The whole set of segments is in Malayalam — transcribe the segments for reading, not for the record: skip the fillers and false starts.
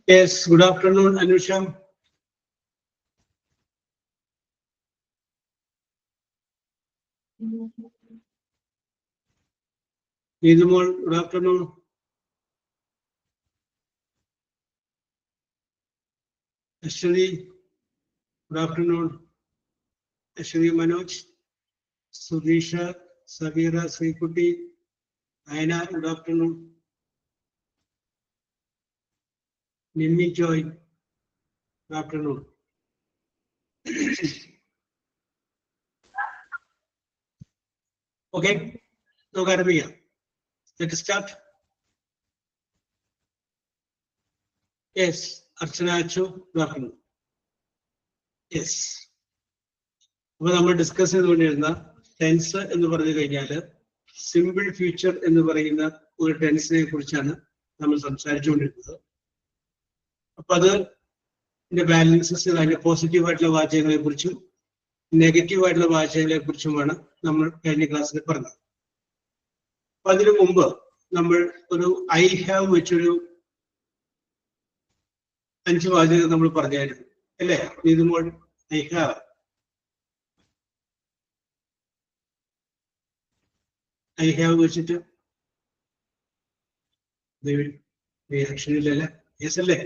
Yes, good afternoon, Anusha. Nidumol, good afternoon. Ashwini, good afternoon. Ashwini Manoj, Sudisha, Savira, Srikuti, Aina, good afternoon. Nimi Joy, good afternoon. Okay, no Garabia. Let's start. Yes, Archana Achu, good afternoon. Yes. Well, we discuss tense എന്ന് പറഞ്ഞു കഴിഞ്ഞാൽ സിമ്പിൾ ഫ്യൂച്ചർ എന്ന് പറയുന്ന ഒരു ടെൻസിനെ കുറിച്ചാണ് നമ്മൾ സംസാരിച്ചുകൊണ്ടിരുന്നത്. അപ്പൊ അത് ബാലൻസസ് അതിന്റെ പോസിറ്റീവ് ആയിട്ടുള്ള വാചകങ്ങളെ കുറിച്ചും നെഗറ്റീവ് ആയിട്ടുള്ള വാചകങ്ങളെ കുറിച്ചുമാണ് നമ്മൾ കഴിഞ്ഞ ക്ലാസ്സിൽ പറഞ്ഞത്. അപ്പൊ അതിനു മുമ്പ് നമ്മൾ ഒരു ഐ ഹാവ് വെച്ചൊരു 5 വാചകം നമ്മൾ പറഞ്ഞായിരുന്നു അല്ലേ? ഇതുമ്പോൾ ഐ ഹാവ് വെച്ചിട്ട് റിയാക്ഷൻ ഇല്ലല്ലേ? യെസ് അല്ലേ?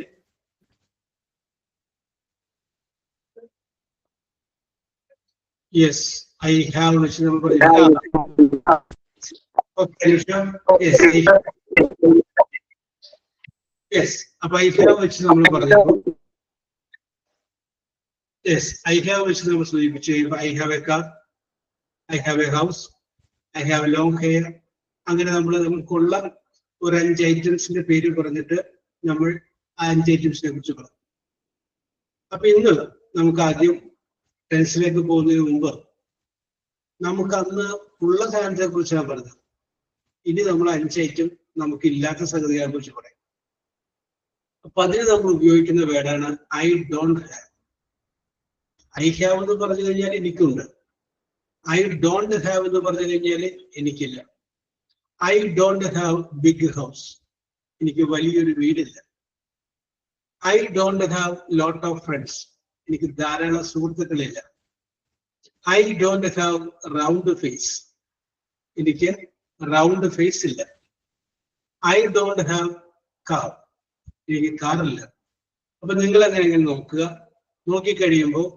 യെസ്, ഐ ഹാവ് വെച്ച് നമ്മൾ പറഞ്ഞു. യെസ്, അപ്പൊ ഐ ഹാവ് വെച്ച് നമ്മൾ പറഞ്ഞപ്പോ യെസ്, ഐ ഹാവ് വെച്ച് നമ്മൾ സൂചിപ്പിച്ചു കഴിയുമ്പോൾ I have A car, I have A house, I have long hair, അങ്ങനെ നമുക്കുള്ള ഒരു 5 ഐറ്റംസിന്റെ പേര് പറഞ്ഞിട്ട് നമ്മൾ ആ 5 ഐറ്റംസിനെ കുറിച്ച് പറഞ്ഞു. അപ്പൊ ഇന്ന് നമുക്ക് ആദ്യം ടെൻസിലേക്ക് പോകുന്നതിന് മുമ്പ് നമുക്ക് അന്ന് ഉള്ള സാധനത്തെ കുറിച്ചാണ് പറഞ്ഞത്. ഇനി നമ്മൾ 5 ഐറ്റം നമുക്ക് ഇല്ലാത്ത സംഗതികളെ കുറിച്ച് പറയാം. അപ്പൊ അതിന് നമ്മൾ ഉപയോഗിക്കുന്ന വേർഡാണ് I don't have. I have എന്ന് പറഞ്ഞു കഴിഞ്ഞാൽ എനിക്കുണ്ട്. ഐ ഡോണ്ട് ഹാവ് എന്ന് പറഞ്ഞു കഴിഞ്ഞാൽ എനിക്കില്ല. I don't have big house, എനിക്ക് വലിയൊരു വീടില്ല. I don't have lot of friends, എനിക്ക് ധാരാളം സുഹൃത്തുക്കളില്ല. I don't have round face, എനിക്ക് റൗണ്ട് ഫേസ് ഇല്ല. ഐ ഡോണ്ട് ഹാവ് കാർ, എനിക്ക് കാറില്ല. അപ്പൊ നിങ്ങൾ എങ്ങനെ നോക്കുക, നോക്കിക്കഴിയുമ്പോൾ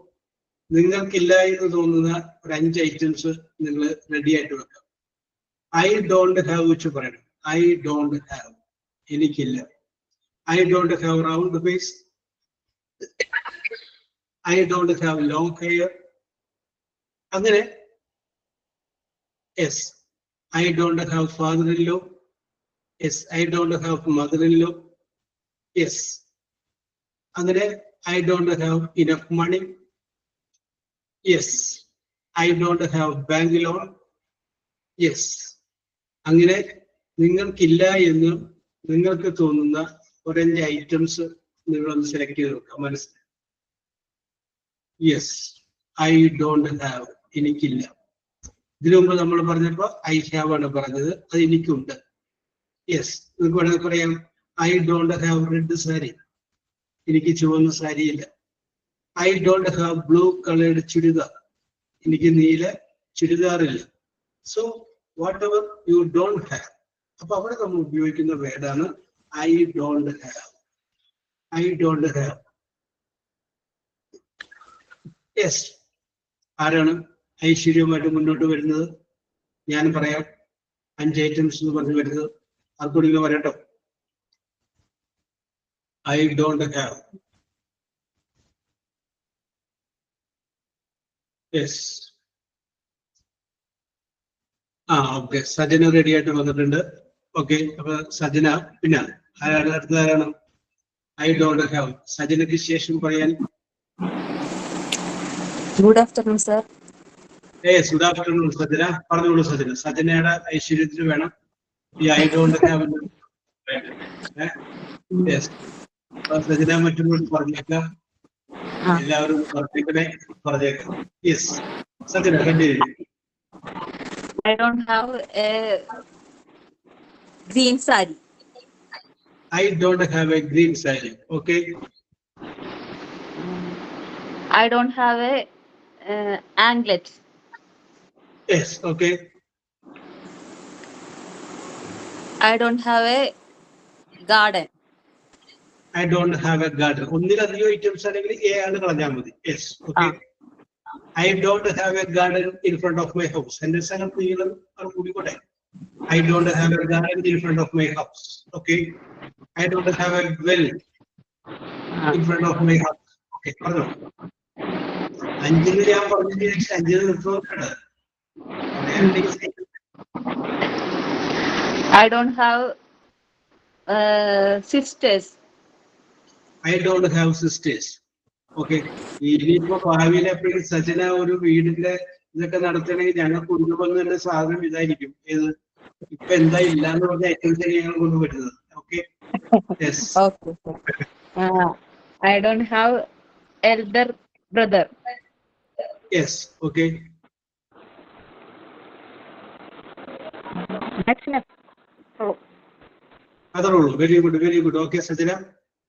നിങ്ങൾക്കില്ല എന്ന് തോന്നുന്ന ഒരു 5 ഐറ്റംസ് നിങ്ങൾ റെഡി ആയിട്ട് വെക്കാം. ഐ ഡോണ്ട് ഹാവ് വെച്ച് പറയണം. ഐ ഡോണ്ട് ഹാവ്, എനിക്കില്ല. I don't have round face, I don't have long hair. അങ്ങനെ yes, I don't have father in law. Yes, I don't have mother in law. Yes, അങ്ങനെ I don't have enough money. Yes, I don't have bank loan. Yes, അങ്ങനെ നിങ്ങൾക്കില്ല എന്ന് നിങ്ങൾക്ക് തോന്നുന്ന ഒരു 5 ഐറ്റംസ് നിങ്ങളൊന്ന് സെലക്ട് ചെയ്ത് നോക്കുക മനസ്സിൽ. യെസ്, ഐ ഡോണ്ട് ഹാവ്, എനിക്കില്ല. ഇതിനു മുമ്പ് നമ്മൾ പറഞ്ഞപ്പോ ഐ ഹാവ് ആണ് പറഞ്ഞത്, അത് എനിക്കുണ്ട്. യെസ്, നിങ്ങൾക്ക് വേണമെങ്കിൽ പറയാം I don't have red sari, എനിക്ക് ചുവന്ന സാരിയില്ല. I don't have blue coloured churidar, എനിക്ക് നീല ചുരിദാറില്ല. So whatever you don't have, അപ്പൊ അവിടെ നമ്മൾ ഉപയോഗിക്കുന്ന വേർഡാണ് I don't have. I don't have. Yes, ആരാണ് ഐശ്വര്യമായിട്ട് മുന്നോട്ട് വരുന്നത്? ഞാൻ പറയാം 5 ഐറ്റംസ് എന്ന് പറഞ്ഞു വരുന്നത്. ആർക്കൂടി വരട്ടോ. I don't have. Yes, okay, Sajana ready ആയിട്ട് വന്നിട്ടുണ്ട്. ഓക്കെ, അപ്പൊ സജന പിന്നെ അടുത്തതാരാണ്? I don't have. സജനയ്ക്ക് ശേഷം പറയാൻ. Good afternoon sir. Good afternoon Sajana. പറഞ്ഞോളൂ സജന. സജനയുടെ ഐശ്വര്യത്തിന് വേണം ഈ ഐ ഡോണ്ട് ഹാവ്. സജന മറ്റുള്ളവർ പറഞ്ഞേക്കാം, എല്ലാവരും പറഞ്ഞേക്കാം. Yes Sajana continue. I don't have a green saree. I don't have a green saree. Okay. I don't have a anklet. Yes. Okay. I don't have a garden. I don't have a garden. ഒന്നിലധികം ഐറ്റംസ് ആണെങ്കിൽ എ ആണ് കളഞ്ഞാൽ മതി. Yes. Okay. I don't have a garden in front of my house. എന്റെ സ്ഥലം കൂടിക്കോട്ടെ. I don't have a garden in front of my house. Okay. I don't have a well in front of my house. Okay. പറഞ്ഞോ. അഞ്ചിന് ഞാൻ പറഞ്ഞിട്ട് അഞ്ചിന് നിർത്തുന്നുണ്ട്. I don't have sisters. I don't have sisters. Okay, ഇനിയിപ്പോ ഭാവിയിൽ എപ്പോഴും സജന ഒരു വീടിന്റെ ഇതൊക്കെ നടത്തണമെങ്കിൽ ഞങ്ങൾ കൊണ്ടുവന്ന് തന്നെ സാധനം ഇതായിരിക്കും. ഏത് ഇപ്പൊ എന്താ ഇല്ലാന്ന് പറഞ്ഞ ഐറ്റംസ് ഞങ്ങൾ കൊണ്ടുവരുന്നത്. Okay. I don't have elder brother. Yes. Okay. അതേ ഉള്ളൂ. Very good, very good. Okay Sajana,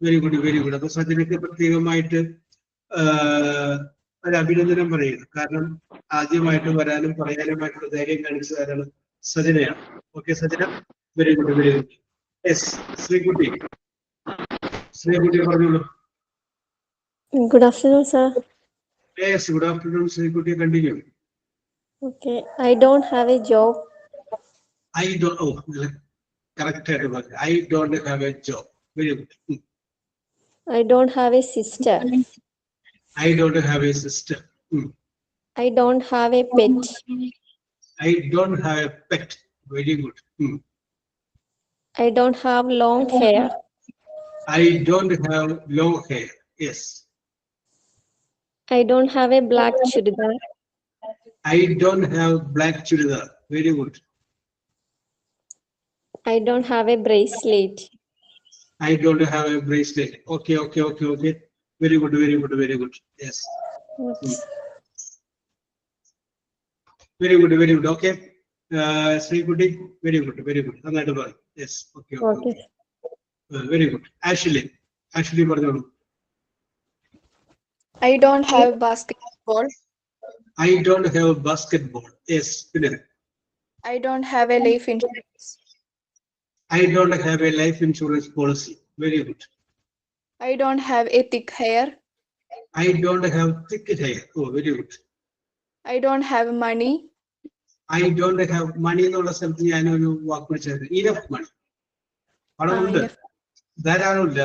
very good, very good. അപ്പൊ സജനക്ക് പ്രത്യേകമായിട്ട് ഒരു അഭിനന്ദനം പറയുന്നു. കാരണം ആദ്യമായിട്ട് വരാനും പറയാനുമായിട്ടുള്ള ധൈര്യം കാണിച്ചതാരാണ്? സജനയാണ്. Okay Sajana, very good, very good. Yes Sreekutty. Sreekutty പറഞ്ഞോളൂ. Good afternoon, sir. Yes, good afternoon, Srikuti. Continue. Okay, I don't have a job. I don't. Oh, correct. I don't have a job. Very good. I don't have a sister. I don't have a sister. I don't have a pet. I don't have a pet. Very good. I don't have long hair. I don't have long hair. Yes. I don't have a black chudidar. I don't have black chudidar. Very good. I don't have a bracelet. I don't have a bracelet. Okay, okay, okay, okay. Very good, very good, very good. Yes. Very good, very good. Okay. Srikuti, very good, very good. Yes. Okay, okay. Okay. Very good. Ashley. Ashley, പറഞ്ഞോളൂ. I don't have basketball. I don't have basketball. Yes. I don't have a life insurance. I don't have a life insurance policy. Very good. I don't have a thick hair. I don't have thick hair. Oh, very good. I don't have money. I don't have money എന്നുള്ള സ്ഥലത്ത് ഞാനൊരു വാക്ക് വെച്ചത് enough money. പണമുണ്ട്, ധാരാളമില്ല.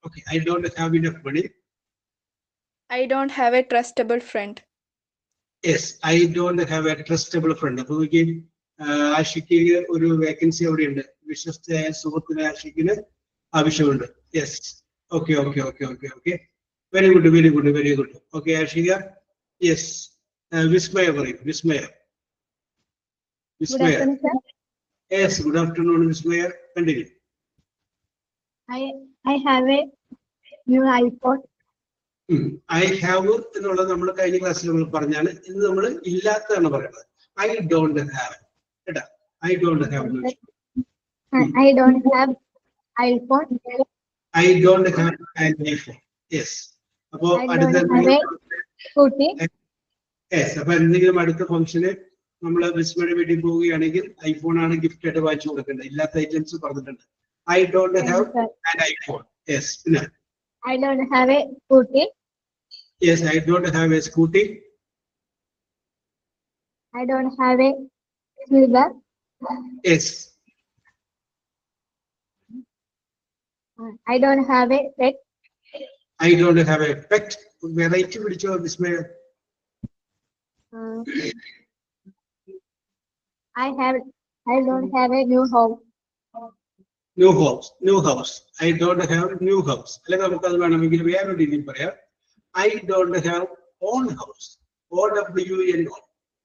Okay. I don't have enough money. I don't have a trustable friend. Yes. I don't have a trustable friend. അപ്പൊ നോക്കി, ആഷിക്ക് ഒരു വേക്കൻസി അവിടെ ഉണ്ട്. വിശ്വസ്തയായ സുഹൃത്തിന് ആഷിക്കിന് ആവശ്യമുണ്ട്. Yes. Okay, okay, okay, okay, okay. Very good, very good, very good. Okay Ashika. Yes. Vismaya പറയും. Vismaya. Vismaya. Yes. Good afternoon Vismaya. Continue. I have a new iPod. I have എന്നുള്ളത് നമ്മൾ കഴിഞ്ഞ ക്ലാസ്സിൽ നമ്മൾ പറഞ്ഞാണ്. ഇന്ന് നമ്മൾ ഇല്ലാത്തതാണ് പറയുന്നത്. I don't have. കേട്ടാ, I don't have. I don't have iPhone. I don't have an iPhone. Yes. അപ്പോ അടുത്ത Scooty. യെസ്. അപ്പൊ എന്തെങ്കിലും അടുത്ത ഫംഗ്ഷന് നമ്മൾ വിസ്മയുടെ വീട്ടിൽ പോവുകയാണെങ്കിൽ ഐഫോൺ ആണ് ഗിഫ്റ്റ് ആയിട്ട് വാങ്ങിച്ചു കൊടുക്കേണ്ടത്. ഇല്ലാത്ത ഐറ്റംസ് പറഞ്ഞിട്ടുണ്ട്. I don't have an iPhone. Yes. പിന്നെ I don't have a scooty. Yes. I don't have A scooty. I don't have a scooter. Yes. I don't have a pet. I don't have a pet. Variety പിടിച്ചോ വിസ്മയ. I don't have a new home. New house. New house. I don't have new house. അല്ലെങ്കിൽ നമുക്കത് വേണമെങ്കിൽ വേറൊരു രീതിയിൽ പറയാം. I don't have own house. OWN.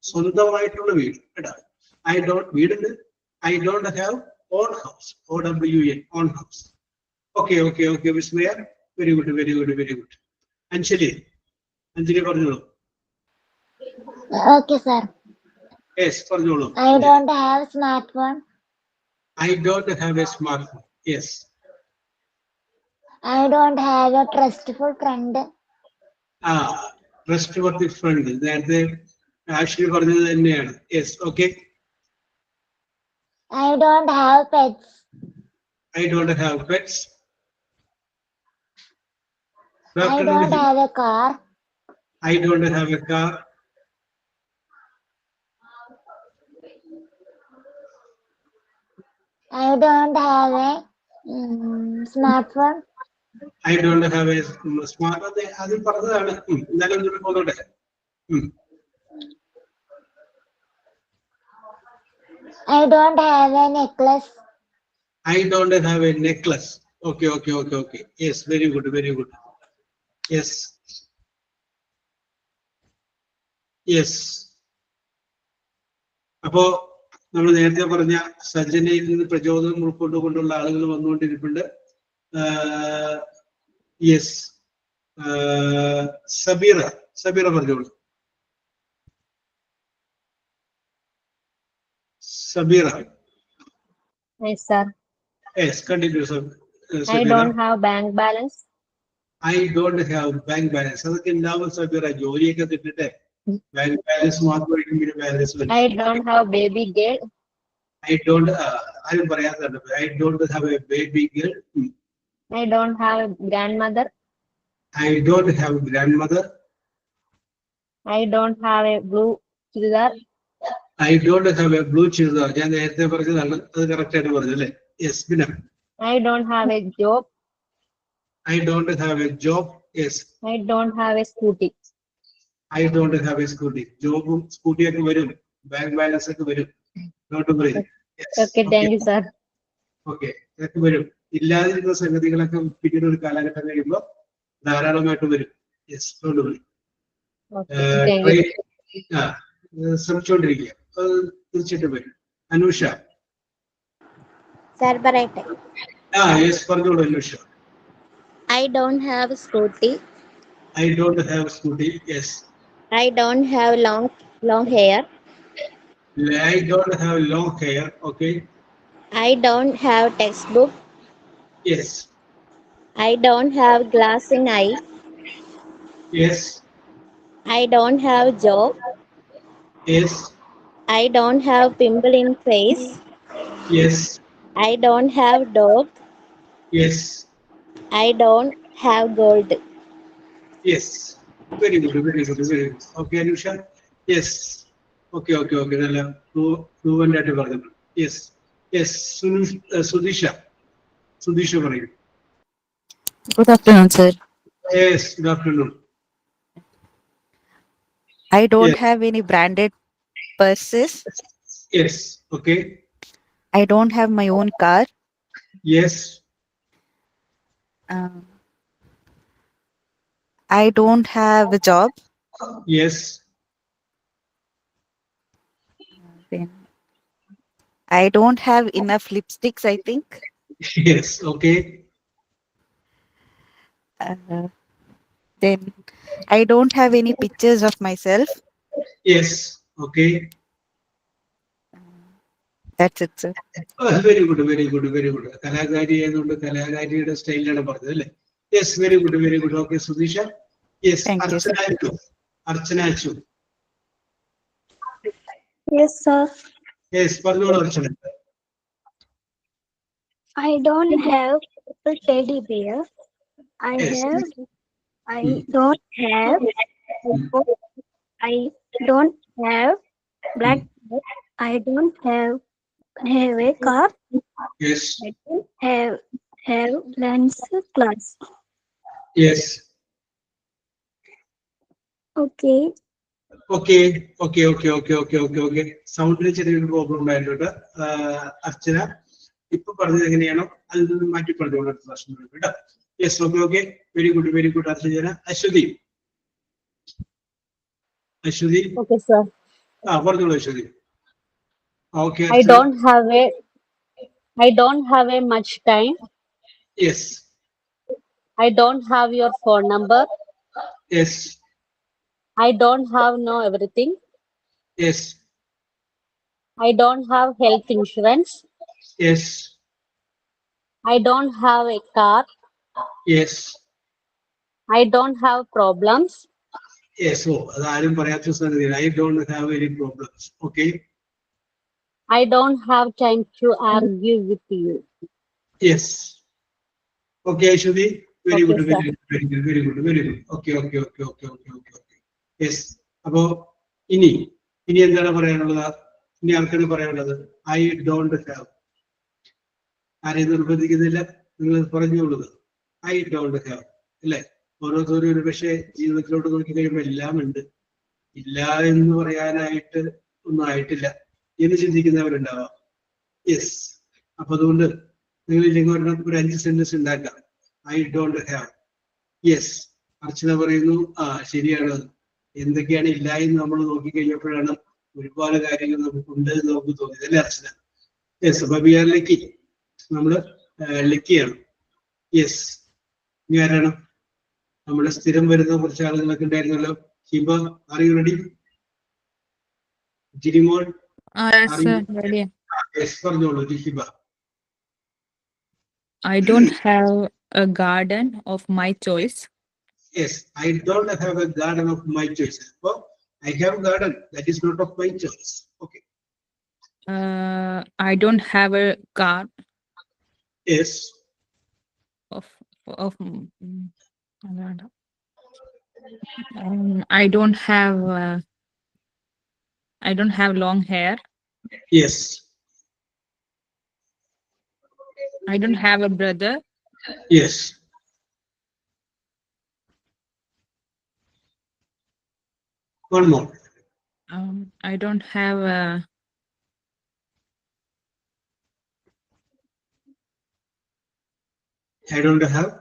സ്വന്തമായിട്ടുള്ള വീട് കേട്ടോ. വീടുണ്ട്. I don't have own house. OWN. Own house. Okay. Vismaya. Very good. Anjali പറഞ്ഞോളൂ. Okay, sir. Yes, പറഞ്ഞോളൂ. I don't have smartphone. I don't have a smartphone. Yes. I don't have a trustful friend. Trustworthy friend. നേരത്തെ ആഷ്ലി പറഞ്ഞത് തന്നെയാണ്. Yes, okay. I don't have pets. I don't have pets. I don't have a car. I don't have a car. I don't have a smartphone. I don't have a smartphone. അത് പറഞ്ഞതാണ്. എന്നാലും ഒന്നുകൂടി പോന്നോട്ടെ. I don't have a necklace. I don't have a necklace. Okay. Yes, very good. Yes. അപ്പോ നമ്മൾ നേരത്തെ പറഞ്ഞ സജ്ജനയിൽ നിന്ന് പ്രചോദനം ഉൾക്കൊണ്ടുകൊണ്ടുള്ള ആളുകൾ വന്നുകൊണ്ടിരിപ്പുണ്ട്. യെസ്, സബീറ പറഞ്ഞോളൂ. Sabira. Yes, sir. Yes, continue, sir. I don't have bank balance. I don't have bank balance. അതൊക്കെ ഉണ്ടാവും സബീറ. ജോലിയൊക്കെ തിന്നിട്ടെ ബാങ്ക് ബാലൻസ് മാത്രം balance. I don't have baby girl. ആരും പറയാത്തതാണ്. I don't have a baby girl. I don't have grandmother. I don't have grandmother. I don't have a blue chudar. I don't have a blue chudar. ഞാൻ നേരത്തെ പറഞ്ഞതാണ്. അത് കറക്റ്റ് ആയിട്ട് പറഞ്ഞു അല്ലേ? Yes, പിന്നെ. I don't have a job. I don't have a job. Yes. I don't have a scooty. I don't have a scooty. ജോബും സ്കൂട്ടിയൊക്കെ വരും, ബാങ്ക് ബാലൻസ് ഒക്കെ വരും. Not worry. Okay, thank you, sir. Okay, ഇതൊക്കെ വരും. ഇല്ലാതിരുന്ന സംഗതികളൊക്കെ പിന്നീട് ഒരു കാലഘട്ടം കഴിയുമ്പോൾ ധാരാളമായിട്ട് വരും. Yes, not worry. ശ്രമിച്ചുകൊണ്ടിരിക്കുക. അത് തീർച്ചയായിട്ടും വരും. അനുഷ. Sir, പറയട്ടെ. യെസ്, പറഞ്ഞോളൂ Anusha. I don't have scooty. I don't have scooty. Yes. I don't have long hair. I don't have long hair. Okay. I don't have textbook. Yes. I don't have glass in eye. Yes. I don't have job. Yes. I don't have pimple in face. Yes. I don't have dog. Yes. I don't have gold. Yes. Very good. Okay, Anusha. Yes. Okay. നല്ല fluent ആയിട്ട് പറഞ്ഞു. Yes. സുധീഷ പറയൂ. Good afternoon, sir. Yes, good afternoon. I don't Yes. have any branded purses. Yes. Okay. I don't have my own car. Yes. I don't have a job. Yes. Then I don't have enough lipsticks, I think. Yes. Okay. Then I don't have any pictures of myself. Yes. Okay. That's it, sir. Very good. കലാകാരി ആയതുകൊണ്ട് കലാകാരിയുടെ സ്റ്റൈലിലാണ് പറഞ്ഞത് അല്ലേ? Yes, very good. Okay, Sudheesha. Yes, Archana Achu. Yes, sir. Yes, പറഞ്ഞോളൂ Archana. I don't have a teddy bear. Yes. I don't have a book. I don't have blackboard. I don't have a car. Yes. I don't have dance class. Yes. Okay. Okay. സൗണ്ടിന് ചെറിയൊരു പ്രോബ്ലം ഉണ്ടായിട്ടുണ്ട്. അർച്ചന ഇപ്പൊ പറഞ്ഞത് എങ്ങനെയാണോ അതിൽ നിന്ന് മാറ്റി പറഞ്ഞോളൂ, പ്രശ്നം കേട്ടോ. Yes, okay. Very good Archana. Aswathy. Okay, sir. പറഞ്ഞോളൂ Aswathy. Okay. I don't have a much time. Yes. I don't have your phone number. Yes. I don't have know everything. Yes. I don't have health insurance. Yes. I don't have a car. Yes. I don't have problems. Yes. ഓ, അതാരും പറയാത്ത സംഗതിയാണ്. I don't have any problems. Okay. I don't have time to argue with you. Yes. Okay Ashwathi. Very Okay, good. Okay. Yes. അപ്പോ ഇനി എന്താണ് പറയാനുള്ളത്? ഇനി ആർക്കാണ് പറയാനുള്ളത്? I don't have. ആരെയും നിർബന്ധിക്കുന്നില്ല, നിങ്ങൾ പറഞ്ഞോളൂ. ഐ ഡോണ്ട് ഹാവ് അല്ലേ? ഓരോരുത്തരും ഒരു പക്ഷേ ജീവിതത്തിലോട്ട് നോക്കി കഴിയുമ്പോൾ എല്ലാം ഉണ്ട്, ഇല്ല എന്ന് പറയാനായിട്ട് ഒന്നും ആയിട്ടില്ല എന്ന് ചിന്തിക്കുന്നവരുണ്ടാവാം. യെസ്. അപ്പൊ അതുകൊണ്ട് നിങ്ങൾ ഇല്ലെങ്കിൽ ഒരു 5 സെന്റൻസ് ഉണ്ടാക്കാം. I don't have. യെസ്. അർച്ചന പറയുന്നു, ശരിയാണ്. എന്തൊക്കെയാണ് ഇല്ല എന്ന് നമ്മൾ നോക്കിക്കഴിഞ്ഞപ്പോഴാണ് ഒരുപാട് കാര്യങ്ങൾ നമുക്കുണ്ട് എന്ന് നമുക്ക് തോന്നിയത്, അല്ലേ അർച്ചന? യെസ്. അപ്പൊ വി ആർ ലക്കി. നമ്മള് ലക്കിയാണ്. യെസ്. ഇനി ആരാണ്? നമ്മുടെ സ്ഥിരം വരുന്ന കുറച്ച് ആളുകളൊക്കെ ഉണ്ടായിരുന്നല്ലോ. Hiba, are you ready? Jirimol, പറഞ്ഞോളൂ. Hiba. I don't have a garden of my choice. Yes, I don't have a garden of my choice. Oh, I have a garden that is not of my choice. Okay. I don't have a car Yes. of I don't have long hair. Yes. I don't have a brother. Yes. One more. I don't have I don't have.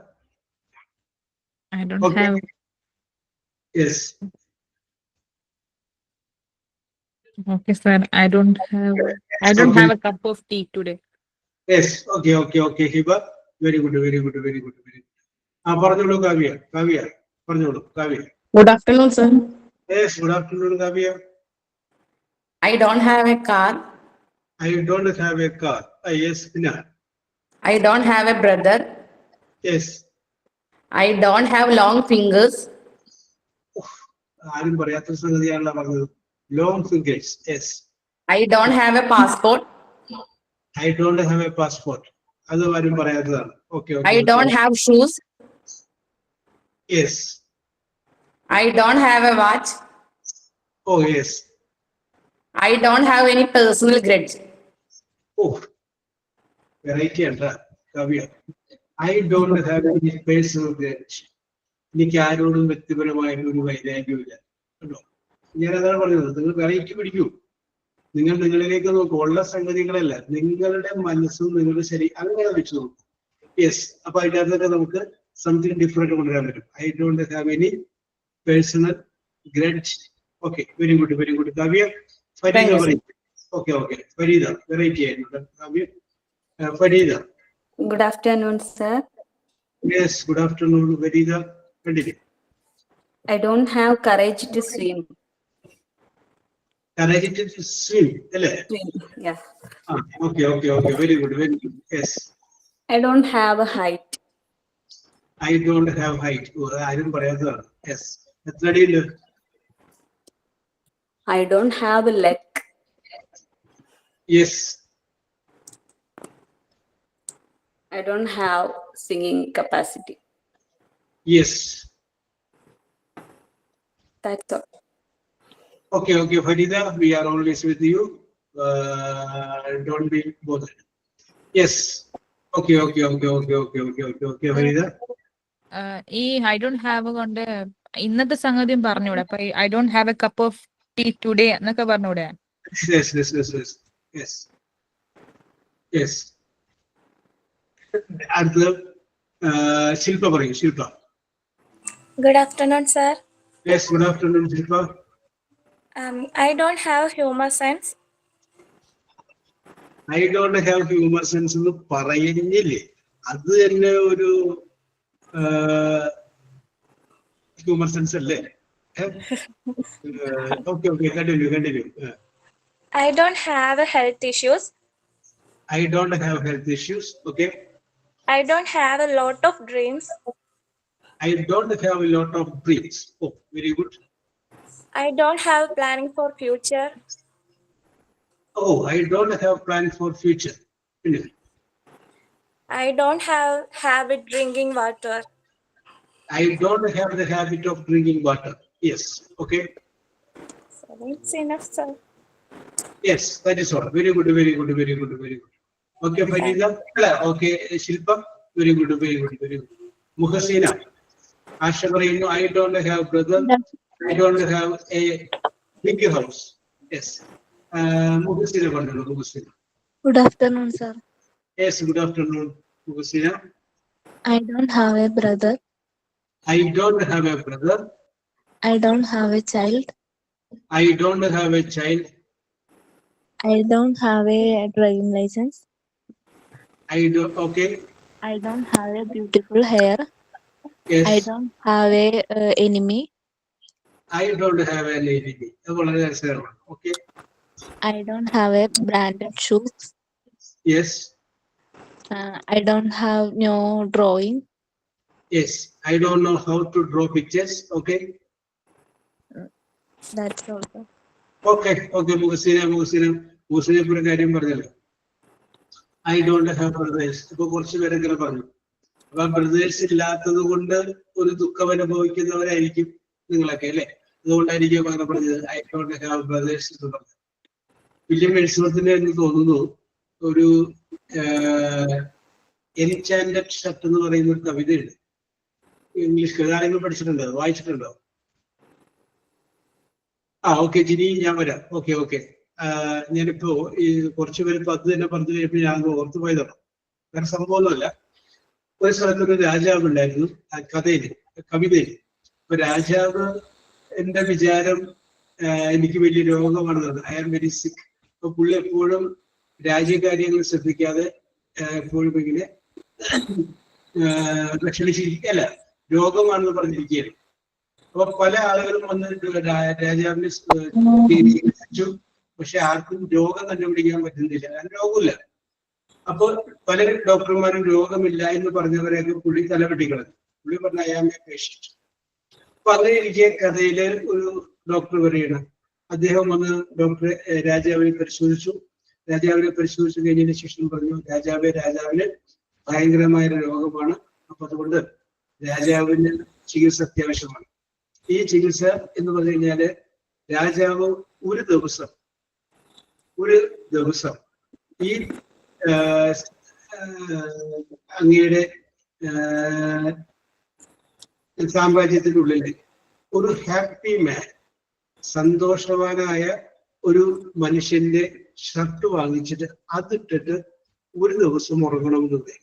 I don't Okay. have. Yes. Okay, sir. I don't have a cup of tea today. Yes. Okay. Hiba. Very good. പറഞ്ഞോളൂ കാവ്യ. പറഞ്ഞോളൂ Kavya. Good afternoon, sir. Yes. Good afternoon, Kavya. I don't have a car. I don't have a car. Yes. Pina. I don't have a brother. Yes. I don't have long fingers. ആരും പറയാത്ത സംഗതിയാണല്ലോ പറഞ്ഞത്. Long fingers. Yes. I don't have a passport. I don't have a passport. അത് ആരും പറയാത്തതാണ്. Okay. I don't have shoes. Yes. I don't have a watch. Oh yes. I don't have any personal grudge. ഓ, വെറൈറ്റി ആണ് Kavya. I don't have any personal grudge. എനിക്ക് ആരോടും വ്യക്തിപരമായിട്ട് ഒരു വൈരാഗ്യമില്ല കേട്ടോ. ഞാൻ അതാണ് പറഞ്ഞത്, നിങ്ങൾ വെറൈറ്റി പിടിക്കൂ. നിങ്ങൾ നിങ്ങളിലേക്ക് നോക്കൂ. ഉള്ള സംഗതികളല്ല, നിങ്ങളുടെ മനസ്സും നിങ്ങളുടെ ശരീരം അങ്ങനെ വെച്ച് നോക്കൂ. യെസ്. അപ്പൊ അതിൻ്റെ അകത്തൊക്കെ നമുക്ക് സംതിങ് ഡിഫറെന്റ് കൊണ്ടുവരാൻ പറ്റും. I don't have any personal grudge. Okay. Very good Kavya. Fareeda പറയും. ഓക്കെ. ഫരീദ വെറൈറ്റി ആയിരുന്നു Kavya. Farida. Good afternoon, sir. Yes, good afternoon, Farida. Continue. I don't have courage to swim. Courage to swim, അല്ലേ? Swim, yeah. Okay. Very good. Yes. I don't have a height. I don't have height. ആരും പറയാത്തതാണ്. Yes. എത്ര അടിയുണ്ട്? I don't have a leg. Yes. I don't have singing capacity. Yes. That's all. Okay, Farida, we are always with you. Don't be bothered. Yes. Okay, Farida. ഈ ഐ ഡോണ്ട് ഹാവ് കൊണ്ട് ഇന്നത്തെ സംഗതിയും പറഞ്ഞൂടെ. അപ്പൊ I don't have A cup of tea today എന്നൊക്കെ പറഞ്ഞൂടെ? Yes. അടുത്തത് ശില്പ പറയും. ശില്പ. Good afternoon, sir. Yes, good afternoon, Shilpa. I don't have humor sense. I don't have humor sense എന്ന് പറയുന്നില്ലേ, അത് തന്നെ ഒരു ഹ്യൂമർ സെൻസ് അല്ലേ? Okay, continue. I don't have health issues. I don't have health issues. Okay. I don't have a lot of dreams. I don't have a lot of dreams. Oh, very good. I don't have planning for future. Oh, I don't have plan for future. I don't have habit drinking water. I don't have the habit of drinking water. Yes. Okay. So it's enough, sir. Yes, that is all. Very good. Okay, Farida. Okay, Shilpa. Very good. Muhasina. Asha പറയുന്നു, I don't have brother. I don't have a big house. Yes. Muhasina പറഞ്ഞു. Muhasina. Good afternoon, sir. Yes, good afternoon, Muhasina. I don't have a brother. I don't have a brother. I don't have a child. I don't have a child. I don't have a driving license. Okay. I don't have a beautiful hair. Yes. I don't have a enemy. I don't have an enemy. വളരെ രസകരമാണ്. Okay. I don't have a branded shoes. Yes. I don't have no drawing. Yes. I don't know how to draw pictures. Okay. That's all, sir. Okay. മുഹസിനെ ഒരു കാര്യം പറഞ്ഞല്ലോ. I don't have brothers. ഇപ്പൊ കുറച്ച് പേരെങ്കിലും പറഞ്ഞു. അപ്പൊ ബ്രദേഴ്സ് ഇല്ലാത്തത് കൊണ്ട് ഒരു ദുഃഖം അനുഭവിക്കുന്നവരായിരിക്കും നിങ്ങളൊക്കെ അല്ലേ? അതുകൊണ്ടായിരിക്കും അങ്ങനെ പറഞ്ഞത് I don't have brothers എന്ന് പറഞ്ഞത്. വില്യം എൽസ്വർത്തിന് എന്ന് തോന്നുന്നു ഒരു എൻചാൻഡഡ് ഷർട്ട് എന്ന് പറയുന്ന ഒരു കവിതയുണ്ട്. ഇംഗ്ലീഷ് ആരെങ്കിലും പഠിച്ചിട്ടുണ്ടോ, വായിച്ചിട്ടുണ്ടോ? ഓക്കെ ജിനി, ഞാൻ വരാം. ഓക്കെ. ഞാനിപ്പോ ഈ കുറച്ചു പേര് ഇപ്പൊ അത് തന്നെ പറഞ്ഞു കഴിഞ്ഞപ്പോ ഞാൻ ഓർത്തു പോയതാണ്. വേറെ സംഭവമൊന്നുമല്ല. ഒരു സ്ഥലത്തൊരു രാജാവ് ഉണ്ടായിരുന്നു, കവിതയില്. അപ്പൊ രാജാവ് എന്റെ വിചാരം എനിക്ക് വലിയ രോഗമാണെന്നാണ്. ഐ ആം വെരി സിക്ക്. അപ്പൊ പുള്ളി എപ്പോഴും രാജ്യകാര്യങ്ങൾ ശ്രദ്ധിക്കാതെ എപ്പോഴും ഇങ്ങനെ ക്ഷണിച്ചിരിക്കല്ല, രോഗമാണെന്ന് പറഞ്ഞിരിക്കുകയാണ്. അപ്പൊ പല ആളുകളും വന്ന് രാജാവിനെ ചികിത്സിച്ചു. പക്ഷെ ആർക്കും രോഗം കണ്ടുപിടിക്കാൻ പറ്റുന്നില്ല, കാരണം രോഗമില്ല. അപ്പൊ പല ഡോക്ടർമാരും രോഗമില്ല എന്ന് പറഞ്ഞവരെയൊക്കെ പുള്ളി തലവെട്ടിക്കളഞ്ഞു. പുള്ളി പറഞ്ഞ I am a patient. അപ്പൊ അങ്ങനെ ഇരിക്കെ കഥയില് ഒരു ഡോക്ടർ വരികയാണ്. അദ്ദേഹം വന്ന് രാജാവിനെ പരിശോധിച്ചു. രാജാവിനെ പരിശോധിച്ചു കഴിഞ്ഞതിന് ശേഷം പറഞ്ഞു, രാജാവിന് ഭയങ്കരമായ രോഗമാണ്. അപ്പൊ അതുകൊണ്ട് രാജാവിന് ചികിത്സ അത്യാവശ്യമാണ്. ഈ ചികിത്സ എന്ന് പറഞ്ഞു കഴിഞ്ഞാല് രാജാവ് ഒരു ദിവസം ഈ അങ്ങയുടെ സാമ്രാജ്യത്തിനുള്ളിൽ ഒരു ഹാപ്പി മാൻ, സന്തോഷവാനായ ഒരു മനുഷ്യന്റെ ഷർട്ട് വാങ്ങിച്ചിട്ട് അതിട്ടിട്ട് ഒരു ദിവസം ഉറങ്ങണമെന്നുണ്ട്.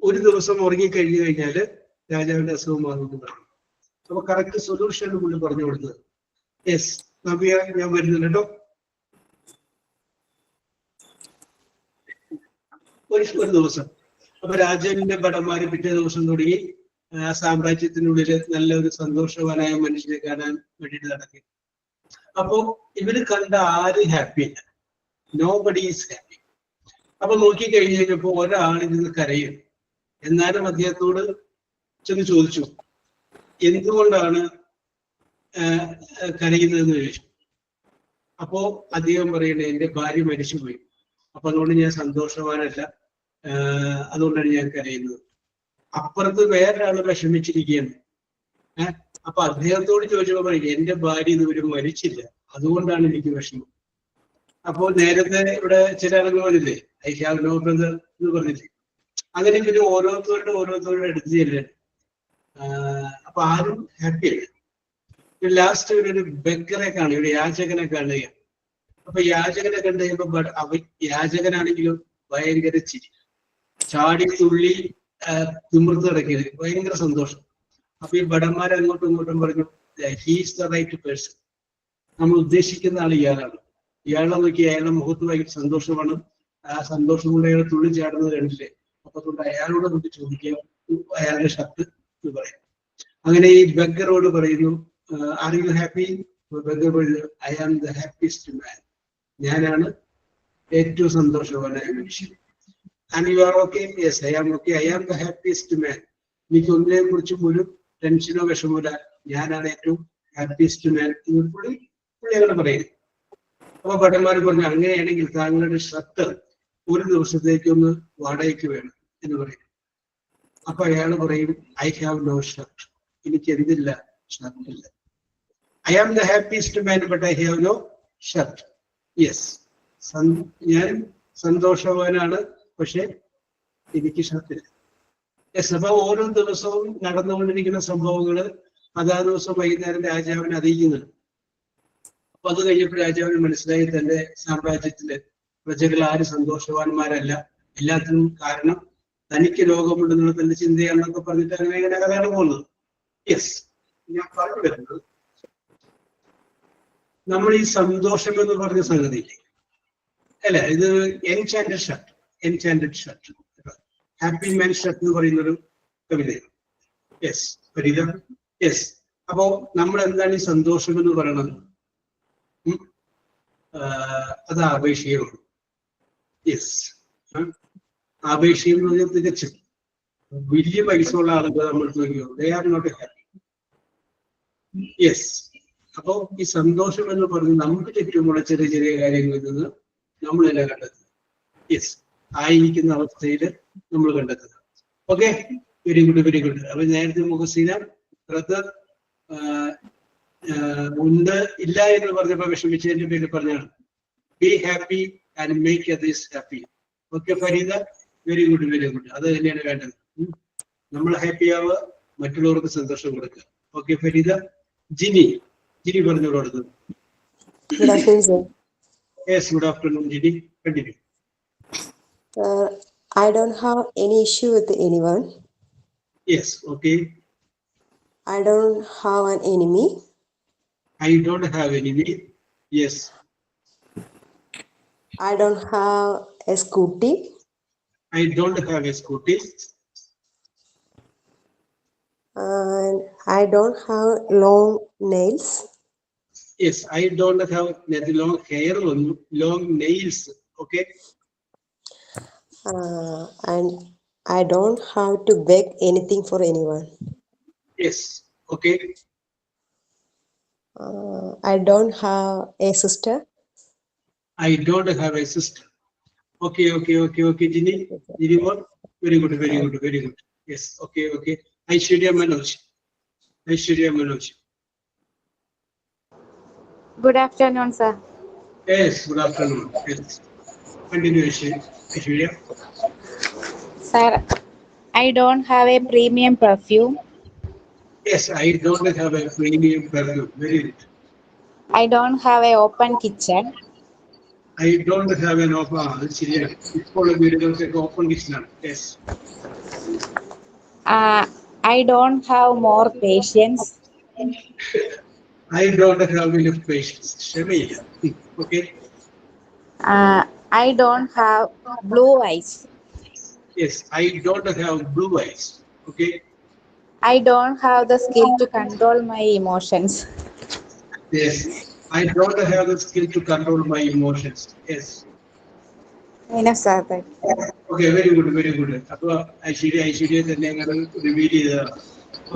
ഒരു ദിവസം ഉറങ്ങിക്കഴിഞ്ഞു കഴിഞ്ഞാല് രാജാവിന്റെ അസുഖം മാറുന്നതാണ്. അപ്പൊ കറക്റ്റ് സൊല്യൂഷൻ പുള്ളി പറഞ്ഞു കൊടുത്തത്. യെസ് നവ്യ, ഞാൻ വരുന്നുണ്ട് കേട്ടോ. ഒരു ദിവസം. അപ്പൊ രാജാവിന്റെ ഭടന്മാര് പിറ്റേ ദിവസം തുടങ്ങി സാമ്രാജ്യത്തിനുള്ളില് നല്ലൊരു സന്തോഷവാനായ മനുഷ്യനെ കാണാൻ വേണ്ടിയിട്ട് നടക്കി. അപ്പോ ഇവര് കണ്ട ആരും ഹാപ്പി ഇല്ല, നോബഡി ഈസ് ഹാപ്പി. അപ്പൊ നോക്കി കഴിഞ്ഞ് കഴിഞ്ഞപ്പോ ഒരാളിരുന്ന് കരയും. എന്നാലും അദ്ദേഹത്തോട് ചെന്ന് ചോദിച്ചു, എന്തുകൊണ്ടാണ് കരയുന്നതെന്ന് ചോദിച്ചു. അപ്പോ അദ്ദേഹം പറയണേ, എന്റെ ഭാര്യ മരിച്ചുപോയി, അപ്പൊ അതുകൊണ്ട് ഞാൻ സന്തോഷവാനല്ല, അതുകൊണ്ടാണ് ഞാൻ കരയുന്നത്. അപ്പുറത്ത് വേറൊരാള് വിഷമിച്ചിരിക്കുകയാണ്. അപ്പൊ അദ്ദേഹത്തോട് ചോദിച്ചപ്പോ പറയും, എന്റെ ഭാര്യ ഇതുവരെ മരിച്ചില്ല, അതുകൊണ്ടാണ് എനിക്ക് വിഷമം. അപ്പോൾ നേരത്തെ ഇവിടെ ചില ആളുകളില്ലേ, ഐ ഹാവ് നോ ബ്രദർ എന്ന് പറഞ്ഞില്ലേ, അങ്ങനെ പിന്നെ ഓരോരുത്തരുടെ അടുത്ത് ചെല്ലാണ്. അപ്പൊ ആരും ഹാപ്പിയല്ല. ലാസ്റ്റ് ഒരു ബെക്കറെ കാണുക, ഒരു യാചകനെ കാണുക. അപ്പൊ യാചകനെ കണ്ടു കഴിയുമ്പോ യാചകനാണെങ്കിലും ഭയങ്കര ചിരി, ചാടി തുള്ളി തിമിർത്ത് കിടക്കിയത്, ഭയങ്കര സന്തോഷം. അപ്പൊ ഈ ഭടന്മാരെ അങ്ങോട്ടും ഇങ്ങോട്ടും പറഞ്ഞു, ഹീസ് ദ റൈറ്റ് പേഴ്സൺ, നമ്മൾ ഉദ്ദേശിക്കുന്ന ആൾ ഇയാളാണ്. ഇയാളെ നോക്കി അയാളുടെ മുഖത്ത് ഭയങ്കര സന്തോഷമാണ്. ആ സന്തോഷം കൊണ്ട് അയാൾ തുള്ളി ചാടുന്നത് കണ്ടില്ലേ. അപ്പൊ കൊണ്ട് അയാളോട് നമുക്ക് ചോദിക്കാം അയാളുടെ ഷർട്ട് എന്ന് പറയാം. അങ്ങനെ ഈ ബെഗറോട് പറയുന്നു, ആർ യു ഹാപ്പി? ബെഗർ പറയുന്നു, I am the happiest man, ഞാനാണ് ഏറ്റവും സന്തോഷവാനായ മനുഷ്യൻ. And you are okay? Yes, I am okay, I am the happiest man. എനിക്ക് ഒന്നിനെ കുറിച്ചും ഒരു ടെൻഷനോ വിഷമോ, ഞാനാണ് ഏറ്റവും ഹാപ്പിയസ്റ്റ് മാൻ എന്ന് പുള്ളി അങ്ങനെ പറയുന്നു. അപ്പൊ ഭടന്മാർ പറഞ്ഞു, അങ്ങനെയാണെങ്കിൽ താങ്കളുടെ ഷർട്ട് ഒരു ദിവസത്തേക്കൊന്ന് വാടകയ്ക്ക് വേണം എന്ന് പറയും. അപ്പൊ അയാൾ പറയും, ഐ ഹാവ് നോ ഷർട്ട്, എനിക്ക് എന്തില്ല, ഷർട്ടില്ല. I am the happiest man but I have no shirt. Yes, ഞാൻ സന്തോഷവാനാണ്, പക്ഷെ എനിക്ക് ഷർട്ടില്ല. യെസ്. അപ്പൊ ഓരോ ദിവസവും നടന്നുകൊണ്ടിരിക്കുന്ന സംഭവങ്ങള് അതാ ദിവസം വൈകുന്നേരം രാജാവിനെ അറിയിക്കുന്നുണ്ട്. അപ്പൊ അത് കഴിഞ്ഞപ്പോൾ രാജാവിന് മനസ്സിലായി തന്റെ സാമ്രാജ്യത്തില് പ്രജകൾ ആരും സന്തോഷവാന്മാരല്ല, എല്ലാത്തിനും കാരണം തനിക്ക് രോഗമുണ്ടെന്നുള്ള തന്റെ ചിന്തയാണെന്നൊക്കെ പറഞ്ഞിട്ട് അങ്ങനെ കഥയാണ് പോകുന്നത്. യെസ്, ഞാൻ പറഞ്ഞു വരുന്നത്, നമ്മൾ ഈ സന്തോഷം എന്ന് പറഞ്ഞ സംഗതിയില്ലേ അല്ല, ഇത് എൻചാൻഡഡ് ഷർട്ട്, ഹാപ്പി മാൻ ഷർട്ട് എന്ന് പറയുന്നൊരു കവിതയാണ്. യെസ്, ഫരീദ. യെസ്. അപ്പോ നമ്മൾ എന്താണ് ഈ സന്തോഷം എന്ന് പറയണത്? അത് ആപേക്ഷികമാണ്. യെസ്, ആപേക്ഷികം എന്ന് പറഞ്ഞാൽ തികച്ചും വലിയ പൈസ ഉള്ള ആളുകൾ നമ്മൾ നോക്കിയോ, they are not happy. Yes. അപ്പോ ഈ സന്തോഷം എന്ന് പറഞ്ഞ് നമുക്ക് ചുറ്റുമുള്ള ചെറിയ ചെറിയ കാര്യങ്ങളിൽ നിന്ന് നമ്മൾ തന്നെ കണ്ടെത്തുക. യെസ്, ആയിരിക്കുന്ന അവസ്ഥയിൽ നമ്മൾ കണ്ടെത്തുക. Okay, very good, very good. അപ്പൊ നേരത്തെ മുഖസീന ബ്രദർ ഉണ്ട് ഇല്ല എന്ന് പറഞ്ഞപ്പോ വിഷമിച്ചതിന്റെ പേര് പറഞ്ഞാണ് be happy and make others happy. Okay Fareeda, very good, very good. അത് തന്നെയാണ് വേണ്ടത്. നമ്മൾ ഹാപ്പി ആവുക, മറ്റുള്ളവർക്ക് സന്തോഷം കൊടുക്കുക. ഓക്കെ ഫരീദ. ജിനി പറഞ്ഞോളൂ അടുത്തത്. Yes, good afternoon, Ginny. Continue. I don't have any issue with anyone. Yes, okay. I don't have an enemy. I don't have enemy. Yes. I don't have a scooty. I don't have a scooty. And I don't have long nails. Yes, I don't have long hair or long nails. Okay. And I don't have to beg anything for anyone. Yes, okay. I don't have a sister. I don't have a sister. Okay, Ginny. Ginny, what? Very good, very good, very good. Yes, okay. Aishwarya Manoj. Good afternoon, sir. Yes, good afternoon. Yes. Continue, Aishwarya. Sir, I don't have a premium perfume. Yes, I don't have a premium perfume. Very good. I don't have a open kitchen. I don't have an open kitchen. Open kitchen. Yes. I don't have more patience. I don't have enough patience. Shamila. Okay. I don't have blue eyes. Yes, I don't have blue eyes. Okay. I don't have the skill to control my emotions. Yes, I don't have the skill to control my emotions. Yes. Enough, sir. Okay, very good, very good. Appo Aishwarya തന്നെ അങ്ങനെ റിവീൽ ചെയ്തതാണ്.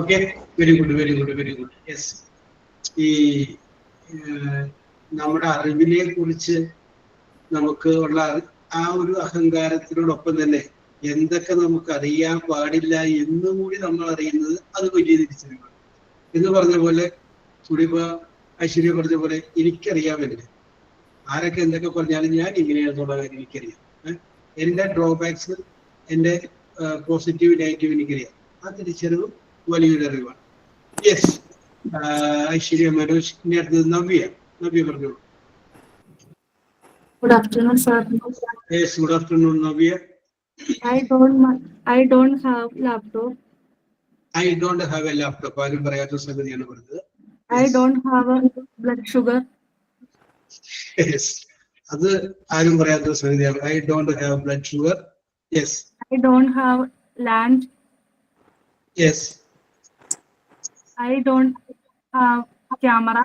Okay, very good, very good, very good. Yes. ഈ നമ്മുടെ അറിവിനെ കുറിച്ച് നമുക്ക് ഉള്ള ആ ഒരു അഹങ്കാരത്തിനോടൊപ്പം തന്നെ എന്തൊക്കെ നമുക്ക് അറിയാൻ പാടില്ല എന്നും കൂടി നമ്മൾ അറിയുന്നത് അത് വലിയ തിരിച്ചറിവാണ്. എന്ന് പറഞ്ഞ പോലെ ഇപ്പൊ ഐശ്വര്യ പറഞ്ഞ പോലെ എനിക്കറിയാമല്ലേ, ആരൊക്കെ എന്തൊക്കെ പറഞ്ഞാലും ഞാൻ ഇങ്ങനെയാണെന്നുള്ള കാര്യം എനിക്കറിയാം. എൻ്റെ ഡ്രോബാക്സ്, എൻ്റെ പോസിറ്റീവ് നെഗറ്റീവ് എനിക്കറിയാം. ആ തിരിച്ചറിവ് വലിയൊരു അറിവാണ്. യെസ്, ഐശ്വര്യ, മനോജ്. ഇനി അടുത്തത് നവ്യ. നവ്യ പറഞ്ഞോളൂ. Good afternoon, sir. Yes, good afternoon, Navya. I don't have laptop. I don't have a laptop. ആരും പറയാത്ത സംഗതിയാണ് പറഞ്ഞത്. I don't have a blood sugar. Yes, അത് ആരും പറയാത്ത സംഗതിയാണ്. I don't have blood sugar. Yes. I don't have land. Yes. I don't have camera.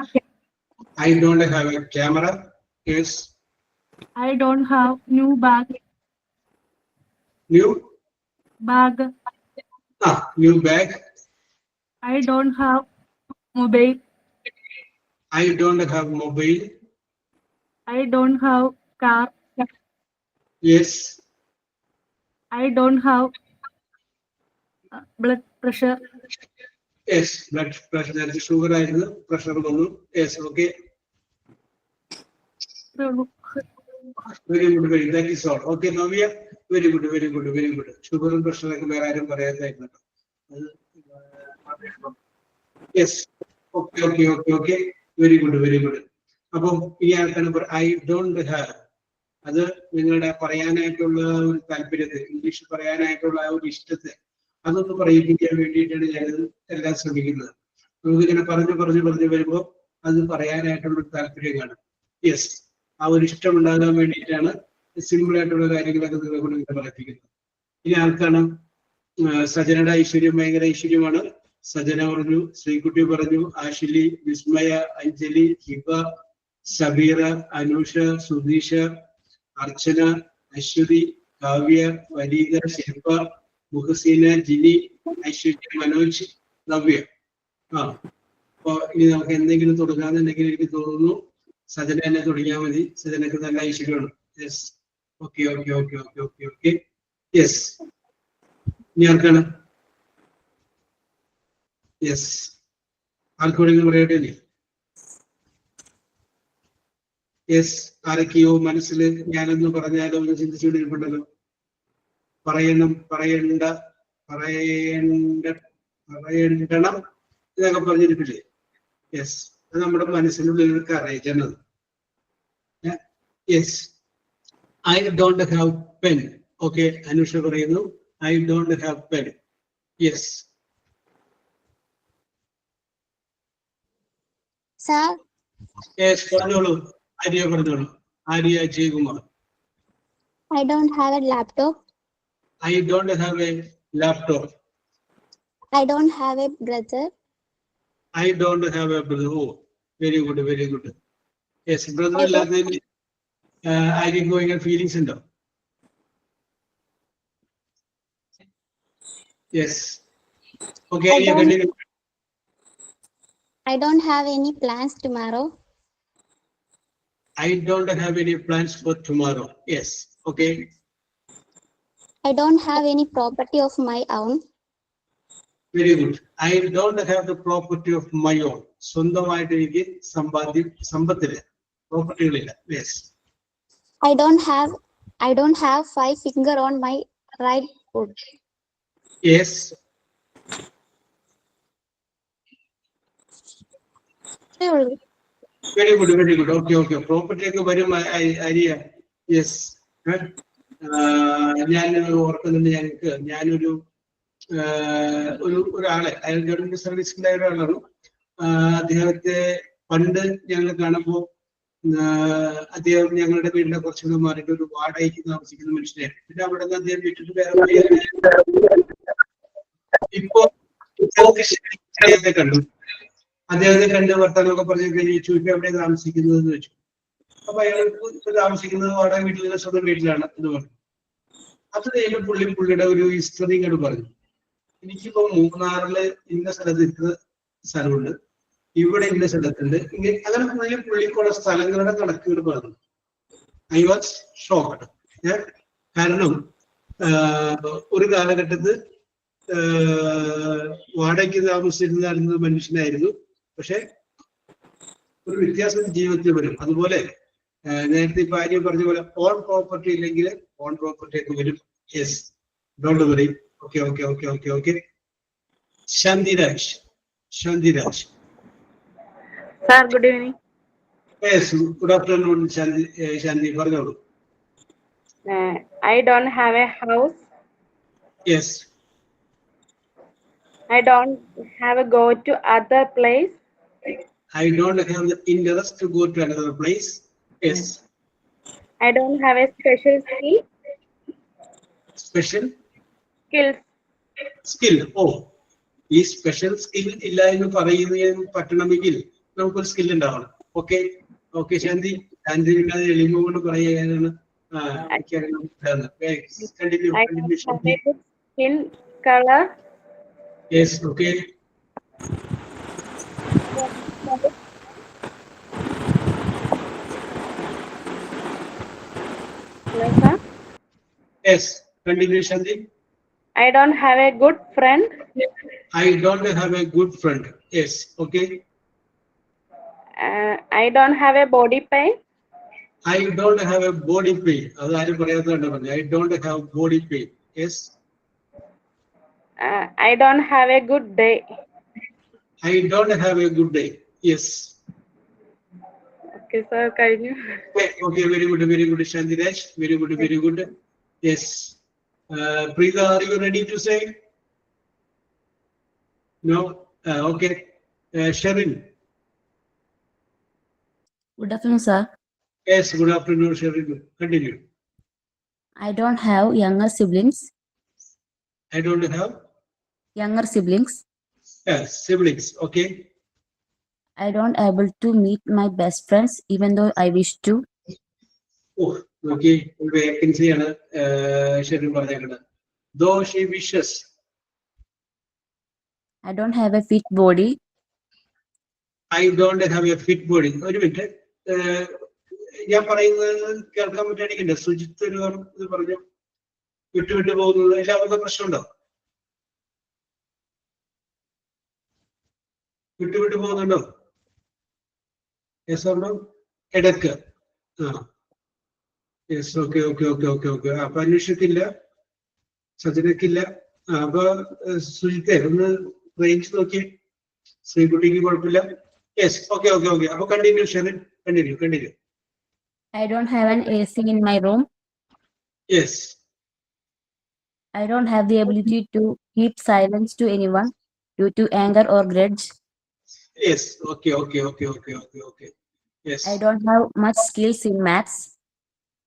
I don't have a camera. Yes. I don't have new bag. New bag. I don't have mobile. I don't have mobile. I don't have car. Yes. I don't have blood pressure. Yes, blood pressure. That is sugar ആയിരുന്നു. Pressure വന്നു. Yes, okay. Very good, very good. That is all. Okay, Navya. Very good, very good, very good. Sugar and pressure ഒക്കെ വേറെ ആരും പറയാത്തായിരുന്നു. Yes. Okay, okay, okay, okay. Very good, very good. അപ്പം ഈ ആൾക്കാണ് I don't have. അത് നിങ്ങളുടെ പറയാനായിട്ടുള്ള ഒരു താല്പര്യത്തെ, ഇംഗ്ലീഷ് പറയാനായിട്ടുള്ള ആ ഒരു ഇഷ്ടത്തെ അതൊന്ന് പറയിപ്പിക്കാൻ വേണ്ടിയിട്ടാണ് ഞാനത് എല്ലാം ശ്രമിക്കുന്നത്. നമുക്കിങ്ങനെ പറഞ്ഞു വരുമ്പോൾ അത് പറയാനായിട്ടുള്ള ഒരു താല്പര്യം കാണും. യെസ്, ആ ഒരു ഇഷ്ടം ഉണ്ടാകാൻ വേണ്ടിയിട്ടാണ് സിമ്പിൾ ആയിട്ടുള്ള കാര്യങ്ങളൊക്കെ നിങ്ങളെ കൊണ്ട് ഇങ്ങനെ പറയിപ്പിക്കുന്നത്. ഇനി ആൾക്കാണ് സജനയുടെ ഐശ്വര്യം ഭയങ്കര ഐശ്വര്യമാണ്. സജന പറഞ്ഞു, ശ്രീകുട്ടി പറഞ്ഞു, ആഷിലി, വിസ്മയ, അഞ്ജലി, ഹിബ, സബീറ, അനൂഷ, സുധീഷ, അർച്ചന, അശ്വതി, കാവ്യ, വരീദ, ശില്പ, മുഹസീന, ജിനി, ഐശ്വര്യ, മനോജ്, നവ്യ. അപ്പൊ ഇനി നമുക്ക് എന്തെങ്കിലും തുടങ്ങാന്നുണ്ടെങ്കിൽ എനിക്ക് തോന്നുന്നു സജന തന്നെ തുടങ്ങിയാൽ മതി. സജനക്ക് നല്ല ഐശ്വര്യമാണ്. Yes, okay okay okay okay okay okay. Yes, ഇനി ആർക്കാണ്? യെസ്, ആർക്കോടെങ്കിലും പറയട്ടെ നീ. യെസ്, ആരൊക്കെയോ മനസ്സിൽ ഞാനൊന്ന് പറഞ്ഞാലോ ഒന്ന് ചിന്തിച്ചുകൊണ്ടിരിപ്പുണ്ടല്ലോ. പറയണം, പറയണം ഇതൊക്കെ പറഞ്ഞിരിക്കില്ലേ? യെസ്, അത് നമ്മുടെ മനസ്സിനുള്ളിൽ ഒരു കറേജാണ്. Yes, I don't have pen. Okay, Anusha പറയുന്നു I don't have pen. Yes. Yes, പറഞ്ഞോളൂ. ആര്യ പറഞ്ഞോളൂ. Arya Jayakumar. I don't have a laptop. I don't have a laptop. I don't have a brother. I don't have a brother. Oh, very good, very good. Yes, brother ഇല്ലാത്തതിന് ആര്യക്ക് ഭയങ്കര ഫീലിങ്സ് ഉണ്ടോ? Yes. Okay, Arya, continue. I don't have any plans tomorrow. I don't have any plans for tomorrow. Yes. Okay. I don't have any property of my own. Very good. I don't have the property of my own. സ്വന്തമായിട്ട് എനിക്ക് സമ്പത്തില്ല, പ്രോപ്പർട്ടികളില്ല. Yes. I don't have 5 fingers on my right foot. Yes. Very good, very good. Okay, okay. Property ഒക്കെ വരും ആര്യ. Yes. ഞാൻ ഓർക്കുന്നുണ്ട്, ഞാനൊരു ഒരാളെ, അയാൾ ഗവൺമെന്റ് സർവീസിലായ ഒരാളാണ്. അദ്ദേഹത്തെ പണ്ട് ഞങ്ങൾ കാണുമ്പോൾ അദ്ദേഹം ഞങ്ങളുടെ വീടിന്റെ കുറച്ചുകൂടെ മാറിയിട്ട് ഒരു വാടകയ്ക്ക് താമസിക്കുന്ന മനുഷ്യനായിരുന്നു. പിന്നെ അവിടെ നിന്ന് അദ്ദേഹം വിട്ടിട്ട് വേറെ ഇപ്പോ അദ്ദേഹത്തെ കണ്ടു. അദ്ദേഹത്തെ കണ്ട് വർത്താനമൊക്കെ പറഞ്ഞു കഴിഞ്ഞ് ചോദിച്ചു എവിടെ താമസിക്കുന്നത് എന്ന് വെച്ചു. അപ്പൊ അയാൾ ഇപ്പൊ താമസിക്കുന്നത് വാടക വീട്ടിൽ, സ്വന്തം വീട്ടിലാണ് എന്ന് പറഞ്ഞു. അത് കഴിയുമ്പോൾ പുള്ളിയുടെ ഒരു ഹിസ്റ്ററി ഇങ്ങോട്ട് പറഞ്ഞു. എനിക്കിപ്പോ മൂന്നാറില് ഇന്ന സ്ഥലത്ത് ഇത്ര സ്ഥലമുണ്ട്, ഇവിടെ ഇന്ന സ്ഥലത്തുണ്ട്, ഇങ്ങനെ അങ്ങനെ പുള്ളിക്കുള്ള സ്ഥലങ്ങളുടെ കണക്കുകൾ പറഞ്ഞു. I was shocked. കാരണം ഒരു കാലഘട്ടത്ത് വാടകയ്ക്ക് താമസിച്ചിരുന്ന മനുഷ്യനായിരുന്നു. പക്ഷെ ഒരു വ്യത്യാസം ജീവിതത്തിൽ വരും. അതുപോലെ നേരത്തെ ഇപ്പൊ ആര്യം പറഞ്ഞ പോലെ ഓൺ പ്രോപ്പർട്ടി ഇല്ലെങ്കിൽ ഓൺ പ്രോപ്പർട്ടി ഒക്കെ വരും. Yes, don't worry. Okay okay okay okay okay. Shantiraj. Sir, good evening. Yes, good afternoon, Shanti, പറഞ്ഞോളൂ. I don't have a house. Yes, I don't have a go to other place. I don't have the interest to go to another place. Yes, I don't have a special special skills. skill. Oh, ഈ സ്പെഷ്യൽ സ്കിൽ ഇല്ല എന്ന് പറയുന്നതിന് പറ്റണമെങ്കിൽ നമുക്കൊരു സ്കിൽ ഉണ്ടാവണം. ഓക്കെ ഓക്കെ ശാന്തി, ശാന്തി പിന്നെ എളിമ കൊണ്ട് പറയുകയാണ്. Continue I don't have a good skin color. Yes okay Hello, sir. Yes continue Shanthi. I don't have a good friend. I don't have a good friend. Yes, okay. I don't have a body pain. I don't have a body pain. അത് ആരും പറയാത്തതുകൊണ്ട് പറഞ്ഞു. I don't have body pain. Yes. I don't have a good day. I don't have a good day. Yes. Okay, sir. കഴിഞ്ഞു. Okay, very good, Shanti Raj. Very good. Yes. Preetha, are you ready to say? No? Okay. Sherin. Good afternoon, sir. Yes, good afternoon, Sherin. Continue. I don't have younger siblings. I don't have Younger siblings. siblings. Okay. I don't able to meet my best friends even though I wish to. Oh, okay. Vacancy ആണ് ഷെറിൻ പറഞ്ഞേക്കുന്നത്. Though she wishes. I don't have a fit body. I don't have a fit body. ഒരു മിനിറ്റ്, ഞാൻ പറയുന്നത് കേൾക്കാൻ പറ്റുകയാണെങ്കിൽ സുജിത്ത് ഇത് പറഞ്ഞു വിട്ടു പോകുന്നത് എല്ലാവർക്കും പ്രശ്നമുണ്ടോ? വിട്ടു പോകുന്നുണ്ടോ? യെസ് ഉണ്ടോ? ഇടക്ക് യെസ് ഓക്കെ. അപ്പൊ അന്വേഷിക്കില്ല, സജനക്കില്ല. അപ്പൊ സുജിത്തെ ഒന്ന് റേഞ്ച് നോക്കി, ശ്രീകുട്ടിക്ക് കുഴപ്പമില്ല. Yes okay. അപ്പൊ continue Sherin, continue. I don't have an AC in my room. Yes. I don't have the ability to keep silence to anyone due to anger or grudge. Yes okay. Yes. I don't have much skills in maths.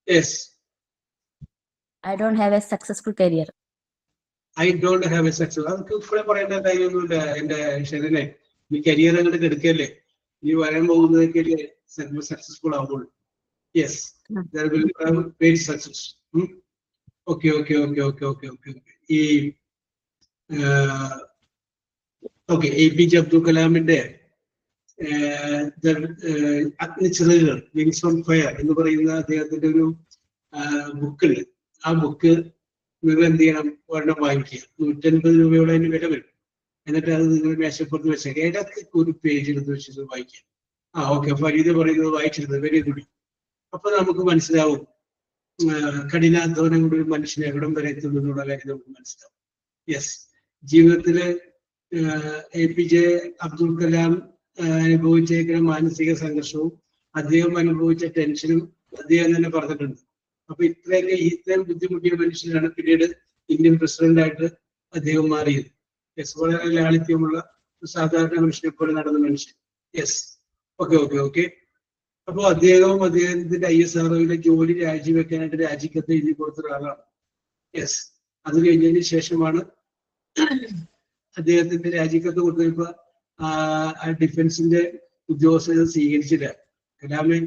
Yes. I don't have a successful career. I don't have a success. അതൊക്കെ ഇപ്പോഴേ പറയേണ്ട കാര്യമൊന്നുമില്ല എന്റെ ഷെറിനെ. നീ കരിയർ അങ്ങോട്ട് എടുക്കല്ലേ, നീ വരാൻ പോകുന്നതൊക്കെ സക്സസ്ഫുൾ ആവുള്ളൂ. Yes, very success. ഓക്കെ. ഈ ഓക്കെ, APJ അബ്ദുൽ കലാമിന്റെ അഗ്നിച്ചിറകുകൾ, വിങ്സ് ഓൺ ഫയർ എന്ന് പറയുന്ന അദ്ദേഹത്തിന്റെ ഒരു ബുക്കുണ്ട്. ആ ബുക്ക് നിങ്ങൾ എന്ത് ചെയ്യണം, ഒരെണ്ണം വാങ്ങിക്കുക. 150 രൂപയോളം അതിന് വില വരും. എന്നിട്ട് അത് നിങ്ങൾ മേശപ്പുറത്ത് വെച്ചേക്കുക. ഏതൊക്കെ ഒരു പേജ് എടുത്ത് വെച്ചത് വായിക്കുക. ഓക്കെ, ഫരീദ് പറയുന്നത് വായിച്ചിരുന്നത് വെരി ഗുഡ്. അപ്പൊ നമുക്ക് മനസ്സിലാവും കഠിനാധ്വാനം കൊണ്ട് ഒരു മനുഷ്യനെ എവിടം വരെ എത്തുന്നു എന്നുള്ള കാര്യം നമുക്ക് മനസ്സിലാവും. യെസ്, ജീവിതത്തില് APJ അബ്ദുൽ കലാം അനുഭവിച്ചേക്കുന്ന മാനസിക സംഘർഷവും അദ്ദേഹം അനുഭവിച്ച ടെൻഷനും അദ്ദേഹം തന്നെ പറഞ്ഞിട്ടുണ്ട്. അപ്പൊ ഇത്രയും ബുദ്ധിമുട്ടിയ മനുഷ്യനാണ് പിന്നീട് ഇന്ത്യൻ പ്രസിഡന്റായിട്ട് അദ്ദേഹം മാറിയത്. യെസ്, വളരെ ലാളിത്യമുള്ള സാധാരണ മനുഷ്യനെ പോലെ നടന്ന മനുഷ്യൻ. Yes, okay. അപ്പൊ അദ്ദേഹവും അദ്ദേഹത്തിന്റെ ISROയിലെ ജോലി രാജിവെക്കാനായിട്ട് രാജിക്കത്ത് എഴുതി കൊടുത്ത ഒരാളാണ്. യെസ്, അത് കഴിഞ്ഞതിന് ശേഷമാണ് അദ്ദേഹത്തിന്റെ രാജിക്കത്ത് കൊടുത്തപ്പോ ഡിഫൻസിന്റെ ഉദ്യോഗസ്ഥരെ സ്വീകരിച്ചില്ല. കലാമേ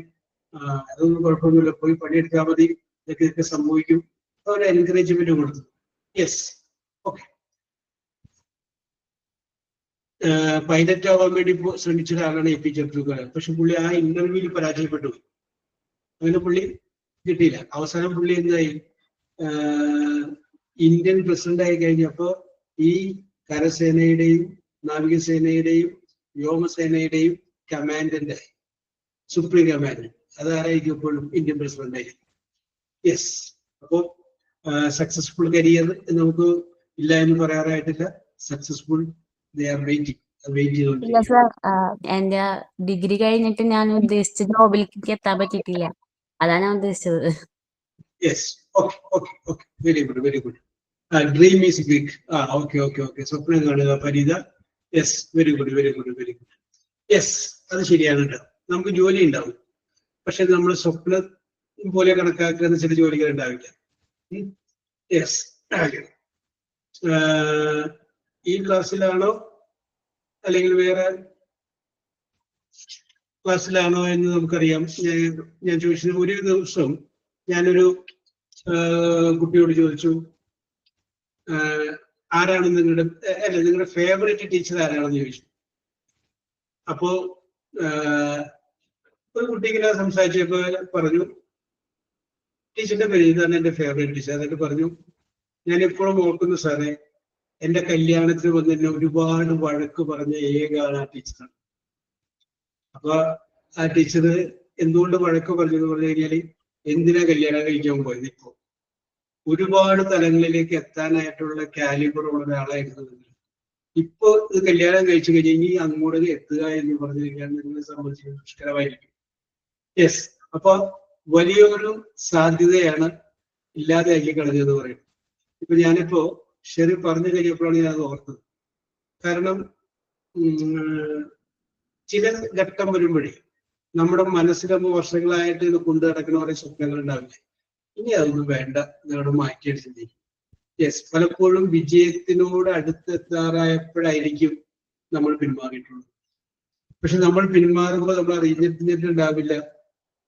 അതൊന്നും കുഴപ്പമൊന്നുമില്ല, പോയി പണിയെടുത്താൽ മതി, ഇതൊക്കെ സംഭവിക്കും. അവരെ എൻകറേജ്മെന്റ് കൊടുത്തു. Yes, okay. പൈലറ്റ് ആവാൻ വേണ്ടി ശ്രമിച്ച ഒരാളാണ് APJ അബ്ദുൽ കലാം. പക്ഷെ പുള്ളി ആ ഇന്റർവ്യൂവിൽ പരാജയപ്പെട്ടു. അങ്ങനെ പുള്ളി കിട്ടിയില്ല. അവസാനം പുള്ളി എന്തായി, ഇന്ത്യൻ പ്രസിഡന്റ് ആയി കഴിഞ്ഞപ്പോ ഈ കരസേനയുടെയും നാവികസേനയുടെയും വ്യോമസേനയുടെയും കമാൻഡന്റ്, സുപ്രീം കമാൻഡന്റ്, അതാരായിരിക്കും എപ്പോഴും ഇന്ത്യൻ പ്രസിഡന്റ് ആയിരിക്കും. യെസ്, അപ്പോ സക്സസ്ഫുൾ കരിയർ നമുക്ക് ഇല്ല എന്ന് പറയാറായിട്ടില്ല. Successful they are waiting. Wait ഇല്ല ചെയ്തുകൊണ്ടിരിക്കുക. സർ, എന്റെ ഡിഗ്രി കഴിഞ്ഞിട്ട് ഞാൻ ഉദ്ദേശിച്ച ജോബിലേക്ക് എത്താൻ പറ്റിയിട്ടില്ല. അതാണ് ഞാൻ ഉദ്ദേശിച്ചത്. Yes, okay okay okay, very good very good. Dream is big. Okay okay okay, സ്വപ്നം കാണുക Fareeda. Yes, very good very good very good. Yes, അത് ശരിയാണ് കേട്ടോ. നമുക്ക് ജോലി ഉണ്ടാവും, പക്ഷെ നമ്മൾ സ്വപ്നം പോലെ കണക്കാക്കുന്ന ചില ജോലികൾ ഉണ്ടാവില്ല. യെസ്, ഈ ക്ലാസ്സിലാണോ അല്ലെങ്കിൽ വേറെ ക്ലാസ്സിലാണോ എന്ന് നമുക്കറിയാം. ഞാൻ ചോദിച്ചത്, ഒരു ദിവസം ഞാനൊരു കുട്ടിയോട് ചോദിച്ചു, ആരാണ് നിങ്ങളുടെ ഫേവറേറ്റ് ടീച്ചർ ആരാണെന്ന് ചോദിച്ചു. അപ്പോ ഒരു കുട്ടി ഇങ്ങനെ സംസാരിച്ചപ്പോ പറഞ്ഞു, ടീച്ചറിന്റെ പേര് ഇതാണ് എന്റെ ഫേവറേറ്റ് ടീച്ചർ. എന്നിട്ട് പറഞ്ഞു, ഞാൻ എപ്പോഴും ഓർക്കുന്നു സാറേ, എന്റെ കല്യാണത്തിന് വന്ന് എന്നെ ഒരുപാട് വഴക്ക് പറഞ്ഞ ഏക ആളാ ടീച്ചറാണ്. അപ്പൊ ആ ടീച്ചർ എന്തുകൊണ്ട് വഴക്ക് പറഞ്ഞു എന്ന് പറഞ്ഞു കഴിഞ്ഞാല്, എന്തിനാ കല്യാണം കഴിക്കാൻ പോയത്? ഇപ്പോ ഒരുപാട് തലങ്ങളിലേക്ക് എത്താനായിട്ടുള്ള കാലിബർ ഉള്ള ഒരാളായിരുന്നു. ഇപ്പൊ ഇത് കല്യാണം കഴിച്ചു കഴിഞ്ഞാൽ ഇനി അങ്ങോട്ട് എത്തുക എന്ന് പറഞ്ഞു കഴിഞ്ഞാൽ നിങ്ങളെ സംബന്ധിച്ച് ദുഷ്കരമായിരിക്കും. യെസ്, അപ്പൊ വലിയൊരു സാധ്യതയാണ് ഇല്ലാതെയാക്കി കളഞ്ഞതെന്ന് പറയും. ഇപ്പൊ ഞാനിപ്പോ ശരി പറഞ്ഞു കഴിഞ്ഞപ്പോഴാണ് ഞാൻ അത് ഓർത്തത്. കാരണം ചില ഘട്ടം വരുമ്പോഴേ നമ്മുടെ മനസ്സിലപ്പോൾ വർഷങ്ങളായിട്ട് ഇത് കൊണ്ടു നടക്കുന്ന കുറെ സ്വപ്നങ്ങൾ ഉണ്ടാവില്ലേ, ഇനി അതൊന്നും വേണ്ട, നിങ്ങളുടെ മാറ്റിയിട്ട് ചിന്തിക്കും. യെസ്, പലപ്പോഴും വിജയത്തിനോട് അടുത്തെത്താറായപ്പോഴായിരിക്കും നമ്മൾ പിന്മാറിയിട്ടുള്ളത്. പക്ഷെ നമ്മൾ പിന്മാറുമ്പോൾ നമ്മൾ അറിഞ്ഞിട്ടുണ്ടാവില്ല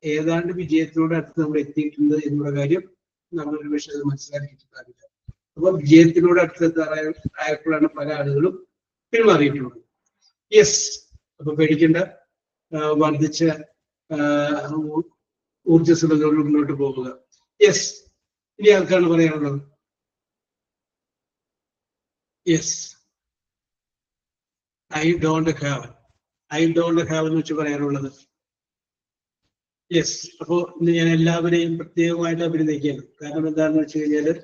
ഏതാണ്ട് വിജയത്തിനോട് അടുത്ത് നമ്മൾ എത്തിയിട്ടുണ്ട് എന്നുള്ള കാര്യം നമ്മളൊരു പക്ഷേ മനസ്സിലാക്കിയിട്ടുണ്ടാവില്ല. അപ്പൊ വിജയത്തിനോട് അടുത്തെത്താറായപ്പോഴാണ് പല ആളുകളും പിന്മാറിയിട്ടുള്ളത്. യെസ്, അപ്പൊ പേടിക്കേണ്ട, വർദ്ധിച്ച ഊർജ്ജസ്വലതയോട് മുന്നോട്ട് പോവുക. യെസ്, ഇനി ആർക്കാണ് പറയാനുള്ളത്? യെസ്, ഐ ഡോണ്ട് ഹാവ് എന്ന് വെച്ച് പറയാനുള്ളത്. യെസ്, അപ്പോ ഇന്ന് ഞാൻ എല്ലാവരെയും പ്രത്യേകമായിട്ട് അഭിനന്ദിക്കുകയാണ്. കാരണം എന്താണെന്ന് വെച്ച് കഴിഞ്ഞാല്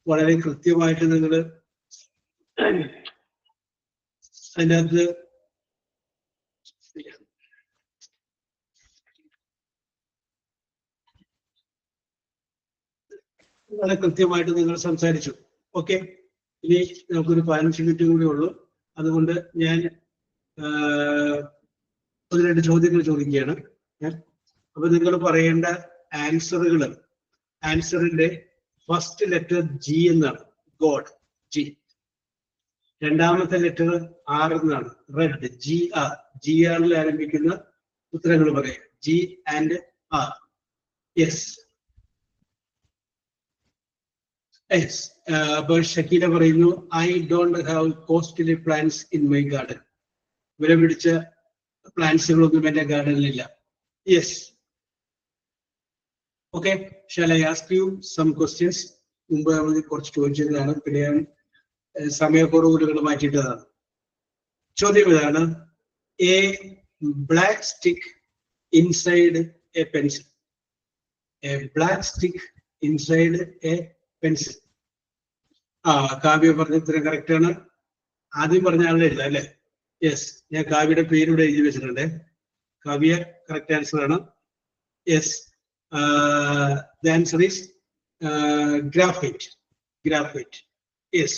വളരെ കൃത്യമായിട്ട് നിങ്ങൾ അതിനകത്ത് വളരെ കൃത്യമായിട്ട് നിങ്ങൾ സംസാരിച്ചു. ഓക്കെ, ഇനി നമുക്കൊരു 15 മിനിറ്റ് കൂടി ഉള്ളൂ. അതുകൊണ്ട് ഞാൻ 1-2 ചോദ്യങ്ങൾ ചോദിക്കുകയാണ്. അപ്പൊ നിങ്ങൾ പറയേണ്ട ആൻസറിന്റെ ഫസ്റ്റ് ലെറ്റർ ജി എന്നാണ്, ഗോഡ്, ജി. രണ്ടാമത്തെ ലെറ്റർ ആർ എന്നാണ്, റെഡ്, ജി ആർ. ജി ആറിൽ ആരംഭിക്കുന്ന ഉത്തരങ്ങൾ പറയാം, G and R. Yes, yes. അപ്പൊ ഷക്കീല പറയുന്നു, I don't have costly plants in my garden. വില പിടിച്ച പ്ലാന്റ്സുകളൊന്നും എന്റെ ഗാർഡനിലില്ല. Yes, okay. Shall I ask you some questions? മുമ്പ് നമ്മൾ കുറച്ച് ചോദിച്ചതാണ്, പിന്നെ ഞാൻ സമയക്കുറവുകൾ മാറ്റിയിട്ടതാണ്. ചോദ്യം ഇതാണ്, A black stick inside A pencil. A black stick inside A pencil. Kavya പറഞ്ഞ ഉത്തരം കറക്റ്റ് ആണ്. ആദ്യം പറഞ്ഞ ആളുടെ എഴുതാം അല്ലെ? യെസ്, ഞാൻ കാവ്യയുടെ പേരിവിടെ എഴുതി വെച്ചിട്ടുണ്ട്. കാവ്യ കറക്റ്റ് ആൻസർ ആണ്. Yes, the answer is graphite. Yes.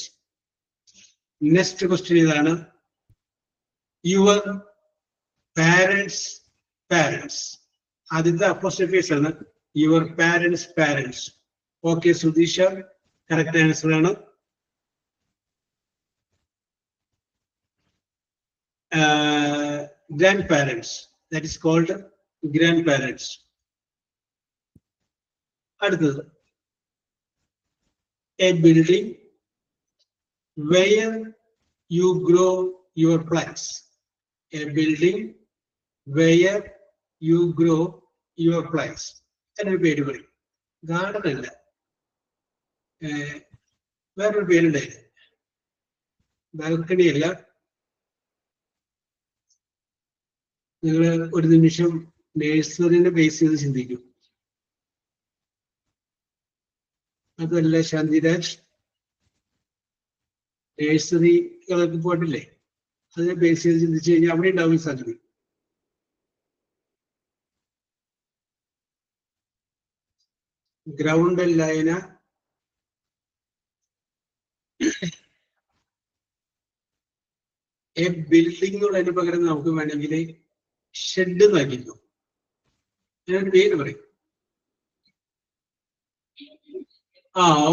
Next question ഇതാണ്, your parents. ആദ്യത്തെ അപ്പോസ്ട്രോഫീസ് ആണ്, your parents. Okay, Sudheesha correct answer ആണ്. Grandparents, that is called grandparents. അടുത്തത്, a building where you grow your plants. A building where you grow your plants. എന്നൊരു പേര് പറയും. ഗാർഡൻ അല്ല, വേറൊരു പേരുണ്ടായി, ബാൽക്കണി അല്ല. നിങ്ങൾ ഒരു നിമിഷം നേഴ്സറിനെ ബേസ് ചെയ്ത് ചിന്തിക്കും. അതല്ല ശാന്തിരാജ്, നേഴ്സറികളൊക്കെ പോയിട്ടില്ലേ? അതിനെ ബേസ് ചെയ്ത് ചിന്തിച്ചു കഴിഞ്ഞാൽ അവിടെ ഉണ്ടാവും ഈ സംഗതി. ഗ്രൗണ്ട് ലൈന എ ബിൽഡിംഗ് എന്നുള്ളതിന് പകരം നമുക്ക് വേണമെങ്കിൽ ഷെഡ് നൽകിക്കും. അതിനൊരു പേര് പറയും.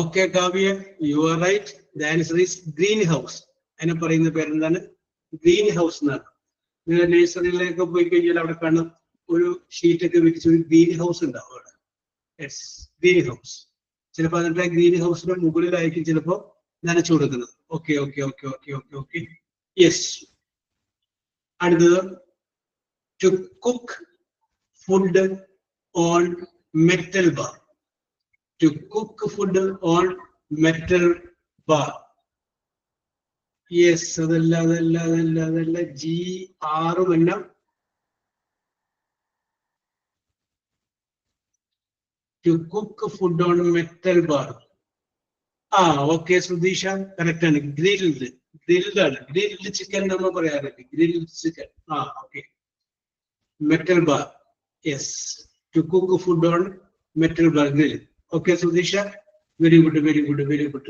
Okay Kavya, you are right. The answer is green house. അതിനെ പറയുന്ന പേരെന്താണ്? ഗ്രീൻ ഹൗസ് എന്നാണ്. നിങ്ങൾ നഴ്സറിയിലേക്ക് പോയി കഴിഞ്ഞാൽ അവിടെ കാണും ഒരു ഷീറ്റൊക്കെ വിരിച്ച് ഒരു ഗ്രീൻ ഹൗസ് ഉണ്ടാവും അവിടെ. Yes, green house. ചിലപ്പോൾ അതിന്റെ ഗ്രീൻ ഹൗസിന്റെ മുകളിലായിരിക്കും ചിലപ്പോൾ നനച്ചു കൊടുക്കുന്നത്. Okay okay okay okay okay okay yes. അടുത്തത് to cook food on metal bar. To cook food on metal bar. Yes, അതല്ല G R വല്ല. To cook food on metal bar. Okay, Sudhisha, correct ആണ്. Grilled ആണ്. Grilled chicken നമ്മൾ പറയാറില്ല. Grilled chicken. Okay. Metal bar. Yes. To cook food on metal bar, grill. Okay, Sudhisha, very good, very good, very good.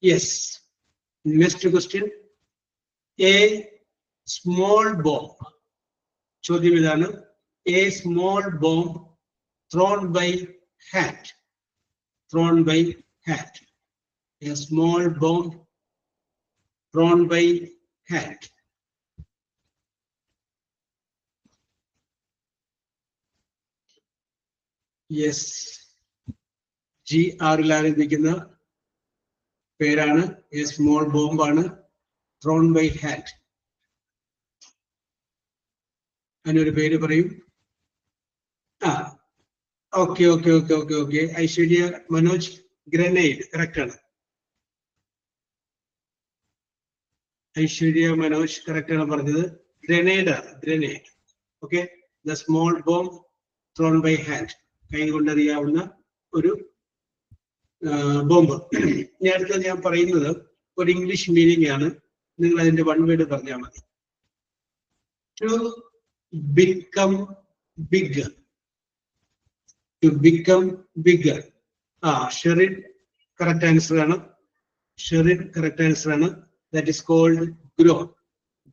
Yes. Next question. A small bomb. ചോദ്യം ഇതാണ്. A small bomb thrown by hand. Thrown by hand. A small bomb thrown by hand. Yes. GR ആരംഭിക്കുന്ന പേരാണ്. എ സ്മോൾ ബോംബ് ആണ്. Thrown by hand. അതിനൊരു പേര് പറയും. Okay okay okay okay okay Aishwarya Manoj, grenade correct ആണ്. ഐശ്വര്യ മനോജ് കറക്റ്റ് ആണ് പറഞ്ഞത്. ഗ്രനേഡ് ആണ്, grenade. Okay, the small bomb thrown by hand. കൈ കൊണ്ടറിയാവുന്ന ഒരു ബോംബ്. ഞാൻ അടുത്തത് ഞാൻ പറയുന്നത് ഒരു ഇംഗ്ലീഷ് മീനിങ് ആണ്. നിങ്ങൾ അതിന്റെ വൺ വേർഡ് പറഞ്ഞാൽ മതി. To become big. To become bigger. Sherin correct answer ആണ്. ഷെറിൻ കറക്റ്റ് ആൻസർ ആണ്. That is called grow.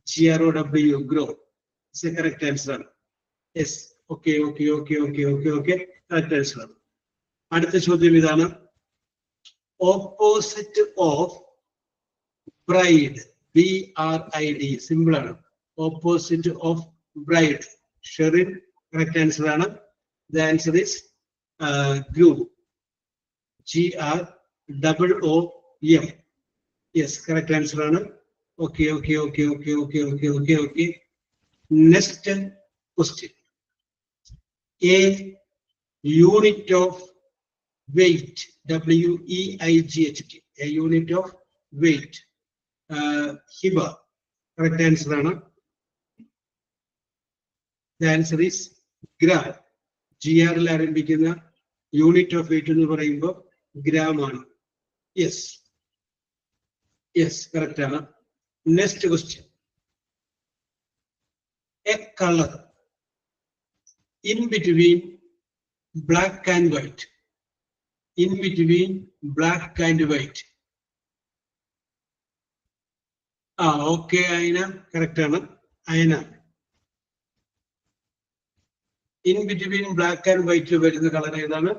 GROW, grow. Correct answer ആണ്. Yes. Okay okay okay okay okay okay correct answer ആണ്. അടുത്ത ചോദ്യം ഇതാണ്. Opposite of bride. BRID. Simple ആണ്. Opposite of bride. Sherin correct answer ആണ്. The answer is groom. GROOM. Yes, correct answer ആണ്. Okay okay okay okay okay okay okay okay next question. A unit of weight. WEIGHT. A unit of weight. Hiba correct answer ആണ്. The answer is gram. GR ആരംഭിക്കുന്ന യൂണിറ്റ് ഓഫ് വെയിറ്റ് എന്ന് പറയുമ്പോൾ ഗ്രാം ആണ്. യെസ് യെസ് കറക്റ്റ് ആണ്. Next question. A colour in between black and white. In between black and white. Okay, Aina, correct ആണ്. Aina. In between black and white വരുന്ന കളർ ഏതാണ്?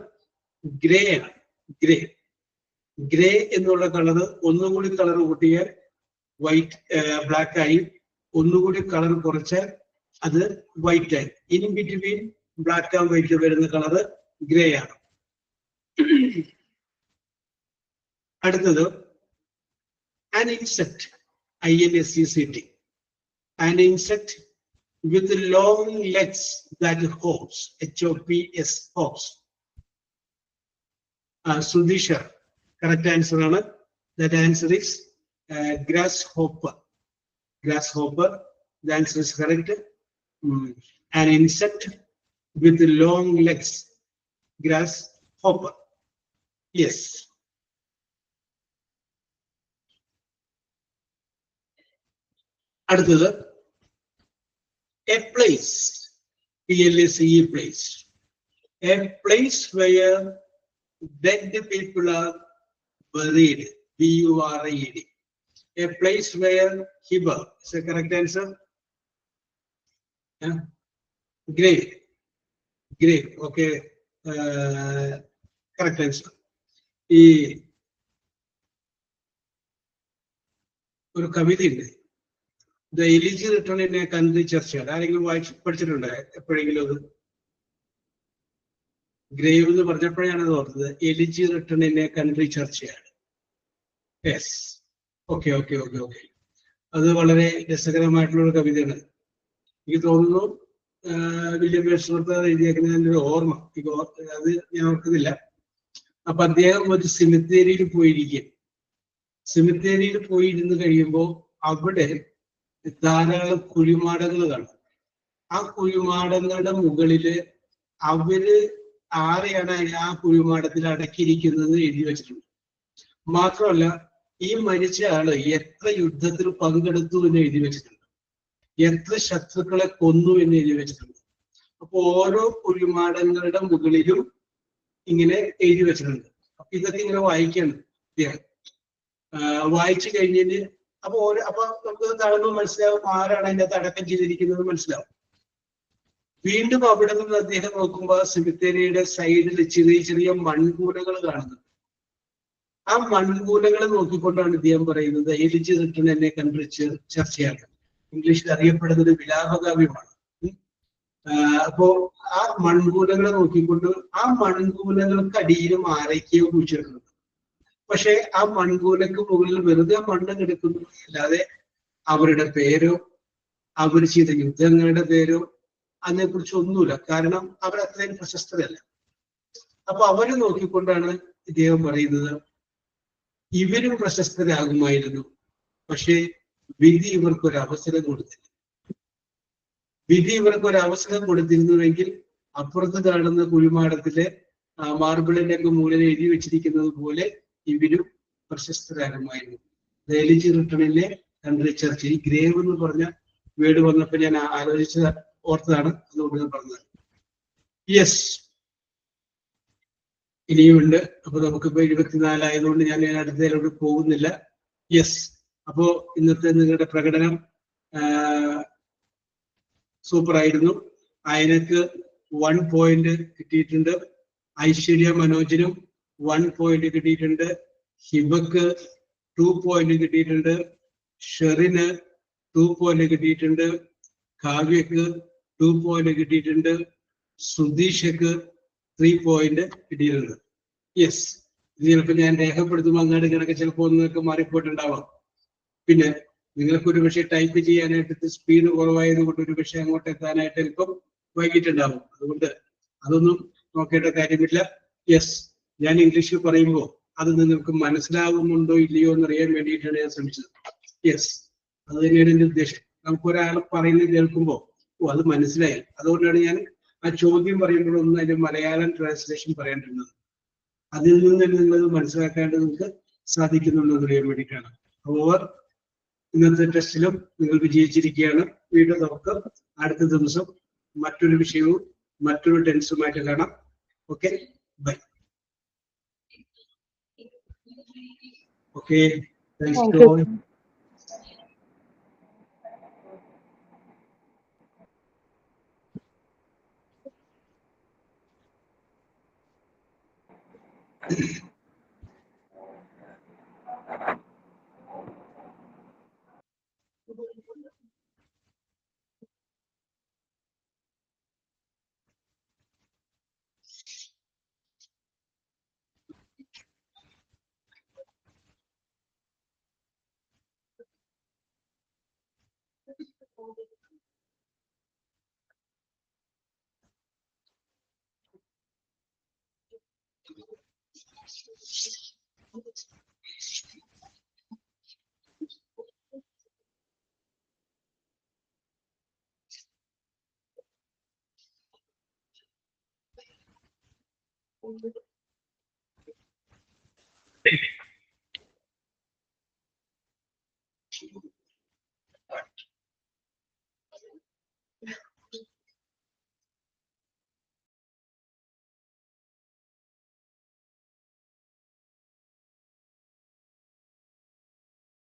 ഗ്രേ ആണ്. ഗ്രേ. ഗ്രേ എന്നുള്ള കളർ ഒന്നുകൂടി കളർ കൂട്ടിയാൽ വൈറ്റ് ബ്ലാക്ക് ആയി, ഒന്നുകൂടി കളർ കുറച്ചാൽ അത് വൈറ്റ് ആയി. In between black and white വരുന്ന കളർ ഗ്രേ ആണ്. അടുത്തത് an insect. INSECT. An insect with long legs that hops. HOPS, hops. Sudhisha, correct answer ആണ്. That answer is grasshopper. Grasshopper. The answer is correct. An insect with long legs. Grasshopper. Yes. അടുത്തത് A place, PLACE, place. A place where dead people are buried, BURIED. A place where Hiba is the correct answer. Yeah. Grave. Grave. Okay. Correct answer. ഈ ഒരു കവിതയുണ്ട്, the elegy written in a country ചർച്ചയാണ്. ആരെങ്കിലും വായിച്ച് പഠിച്ചിട്ടുണ്ടോ എപ്പോഴെങ്കിലും അത്? ഗ്രേവ് എന്ന് പറഞ്ഞപ്പോഴാണ് അത് ഓർത്തത്. Elegy written in a country ചർച്ചയാണ്. Yes, okay okay okay okay. അത് വളരെ രസകരമായിട്ടുള്ള ഒരു കവിതയാണ്. എനിക്ക് തോന്നുന്നു വില്യം വേഴ്സ്വർത്ത് എഴുതിയേക്കുന്നതിൻ്റെ ഒരു ഓർമ്മ അത് ഞാൻ ഓർക്കുന്നില്ല. അപ്പൊ അദ്ദേഹം ഒരു സിമിത്തേരിയിൽ പോയിരിക്കും. സിമിത്തേരിയിൽ പോയിരുന്ന് കഴിയുമ്പോൾ അവിടെ ധാരാളം കുഴിമാടങ്ങൾ കാണും. ആ കുഴിമാടങ്ങളുടെ മുകളില് അവര് ആരെയാണ് ആ കുഴിമാടത്തിൽ അടക്കിയിരിക്കുന്നത് എഴുതി വെച്ചിട്ടുണ്ട്. മാത്രമല്ല ഈ മരിച്ച ആള് എത്ര യുദ്ധത്തിൽ പങ്കെടുത്തു എന്ന് എഴുതി വെച്ചിട്ടുണ്ട്, എത്ര ശത്രുക്കളെ കൊന്നു എന്ന് എഴുതി വെച്ചിട്ടുണ്ട്. അപ്പൊ ഓരോ കുഴിമാടങ്ങളുടെ മുകളിലും ഇങ്ങനെ എഴുതി വെച്ചിട്ടുണ്ട്. അപ്പൊ ഇതൊക്കെ ഇങ്ങനെ വായിക്കണം അദ്ദേഹം. വായിച്ചു കഴിഞ്ഞിട്ട് അപ്പൊ നമുക്ക് കാണുമ്പോൾ മനസ്സിലാവും ആരാണ് അതിൻ്റെ അകത്ത് അടക്കം ചെയ്തിരിക്കുന്നത് മനസ്സിലാവും. വീണ്ടും അവിടെ നിന്ന് അദ്ദേഹം നോക്കുമ്പോൾ സെമിത്തേരിയുടെ സൈഡിൽ ചെറിയ ചെറിയ മൺകൂനകൾ കാണുന്നു. ആ മൺകൂനകളെ നോക്കിക്കൊണ്ടാണ് ഇദ്ദേഹം പറയുന്നത് എലിജി റിട്ടേൺ എന്നെ കൺട്രി ചർച്ചയാണ്. ഇംഗ്ലീഷിൽ അറിയപ്പെടുന്ന ഒരു വിലാപകാവ്യമാണ്. അപ്പോ ആ മൺകൂനകളെ നോക്കിക്കൊണ്ട് ആ മൺകൂനകൾക്ക് അടിയിലും ആരൊക്കെയോ കുഴിച്ചിട്ടുണ്ട്. പക്ഷെ ആ മൺകൂനക്ക് മുകളിൽ വെറുതെ മണ്ണ് കിടക്കുന്നു അല്ലാതെ അവരുടെ പേരോ അവർ ചെയ്ത യുദ്ധങ്ങളുടെ പേരോ അതിനെക്കുറിച്ച് ഒന്നുമില്ല. കാരണം അവരത്രയും പ്രശസ്തരല്ല. അപ്പൊ അവരെ നോക്കിക്കൊണ്ടാണ് ഇദ്ദേഹം പറയുന്നത് ഇവരും പ്രശസ്തരാകുമായിരുന്നു, പക്ഷേ വിധി ഇവർക്കൊരു അവസരം കൊടുത്തില്ല. വിധി ഇവർക്കൊരു അവസരം കൊടുത്തിരുന്നുവെങ്കിൽ അപ്പുറത്ത് കാണുന്ന കുഴിമാടത്തിലെ മാർബിളിന്റെ ഒക്കെ മുകളിൽ എഴുതി വെച്ചിരിക്കുന്നത് പോലെ ഇവരും പ്രശസ്തരാകുമായിരുന്നു. എലിജി റിട്ടേണിലെ കൺട്രി ചർച്ച, ഈ ഗ്രേവ് എന്ന് പറഞ്ഞ വേർഡ് വന്നപ്പോ ഞാൻ ഓർത്തതാണ്, അതുകൊണ്ട് ഞാൻ പറഞ്ഞത്. യെസ്, ഇനിയുമുണ്ട്. അപ്പൊ നമുക്കിപ്പോ 24 ആയതുകൊണ്ട് ഞാൻ അടുത്തതിലോട്ട് പോകുന്നില്ല. യെസ്, അപ്പോ ഇന്നത്തെ നിങ്ങളുടെ പ്രകടനം സൂപ്പർ ആയിരുന്നു. അയനക്ക് 1 പോയിന്റ് കിട്ടിയിട്ടുണ്ട്. ഐശ്വര്യ മനോജിനും 1 പോയിന്റ് കിട്ടിയിട്ടുണ്ട്. ഹിബക്ക് 2 പോയിന്റ് കിട്ടിയിട്ടുണ്ട്. ഷെറിന് 2 പോയിന്റ് കിട്ടിയിട്ടുണ്ട്. കാവ്യക്ക് 2 പോയിന്റ് കിട്ടിയിട്ടുണ്ട്. സുധീഷക്ക് 3 പോയിന്റ് കിട്ടിയിട്ടുണ്ട്. യെസ്, ഇത് ചിലപ്പോൾ ഞാൻ രേഖപ്പെടുത്തുമ്പോൾ അങ്ങോട്ട് കിടക്കെ ചിലപ്പോൾ ഒന്നൊക്കെ മാറിപ്പോയിട്ടുണ്ടാവാം. പിന്നെ നിങ്ങൾക്കൊരു പക്ഷേ ടൈപ്പ് ചെയ്യാനായിട്ട് സ്പീഡ് കുറവായത് കൊണ്ട് ഒരു പക്ഷേ അങ്ങോട്ട് എത്താനായിട്ട് ചിലപ്പം വൈകിട്ടുണ്ടാവും. അതുകൊണ്ട് അതൊന്നും നോക്കേണ്ട കാര്യമില്ല. യെസ്, ഞാൻ ഇംഗ്ലീഷിൽ പറയുമ്പോൾ അത് നിങ്ങൾക്ക് മനസ്സിലാവുന്നുണ്ടോ ഇല്ലയോ എന്നറിയാൻ വേണ്ടിയിട്ടാണ് ഞാൻ ശ്രമിച്ചത്. യെസ്, അത് തന്നെയാണ് എൻ്റെ ഉദ്ദേശം. നമുക്കൊരാൾ പറയുന്നത് കേൾക്കുമ്പോൾ അത് മനസ്സിലായി, അതുകൊണ്ടാണ് ഞാൻ ആ ചോദ്യം പറയുമ്പോഴൊന്നും അതിന്റെ മലയാളം ട്രാൻസ്ലേഷൻ പറയേണ്ടിരുന്നത്. അതിൽ നിന്ന് തന്നെ നിങ്ങളത് മനസ്സിലാക്കാണ്ട് നിങ്ങൾക്ക് സാധിക്കുന്നുണ്ടോ എന്ന് അറിയാൻ വേണ്ടിയിട്ടാണ്. ഓവർ ഇന്നത്തെ ടെസ്റ്റിലും നിങ്ങൾ വിജയിച്ചിരിക്കുകയാണ്. വീണ്ടും നമുക്ക് അടുത്ത ദിവസം മറ്റൊരു വിഷയവും മറ്റൊരു ടെൻസുമായിട്ട് കാണാം. Okay, bye. Okay, thanks to all. Thank you.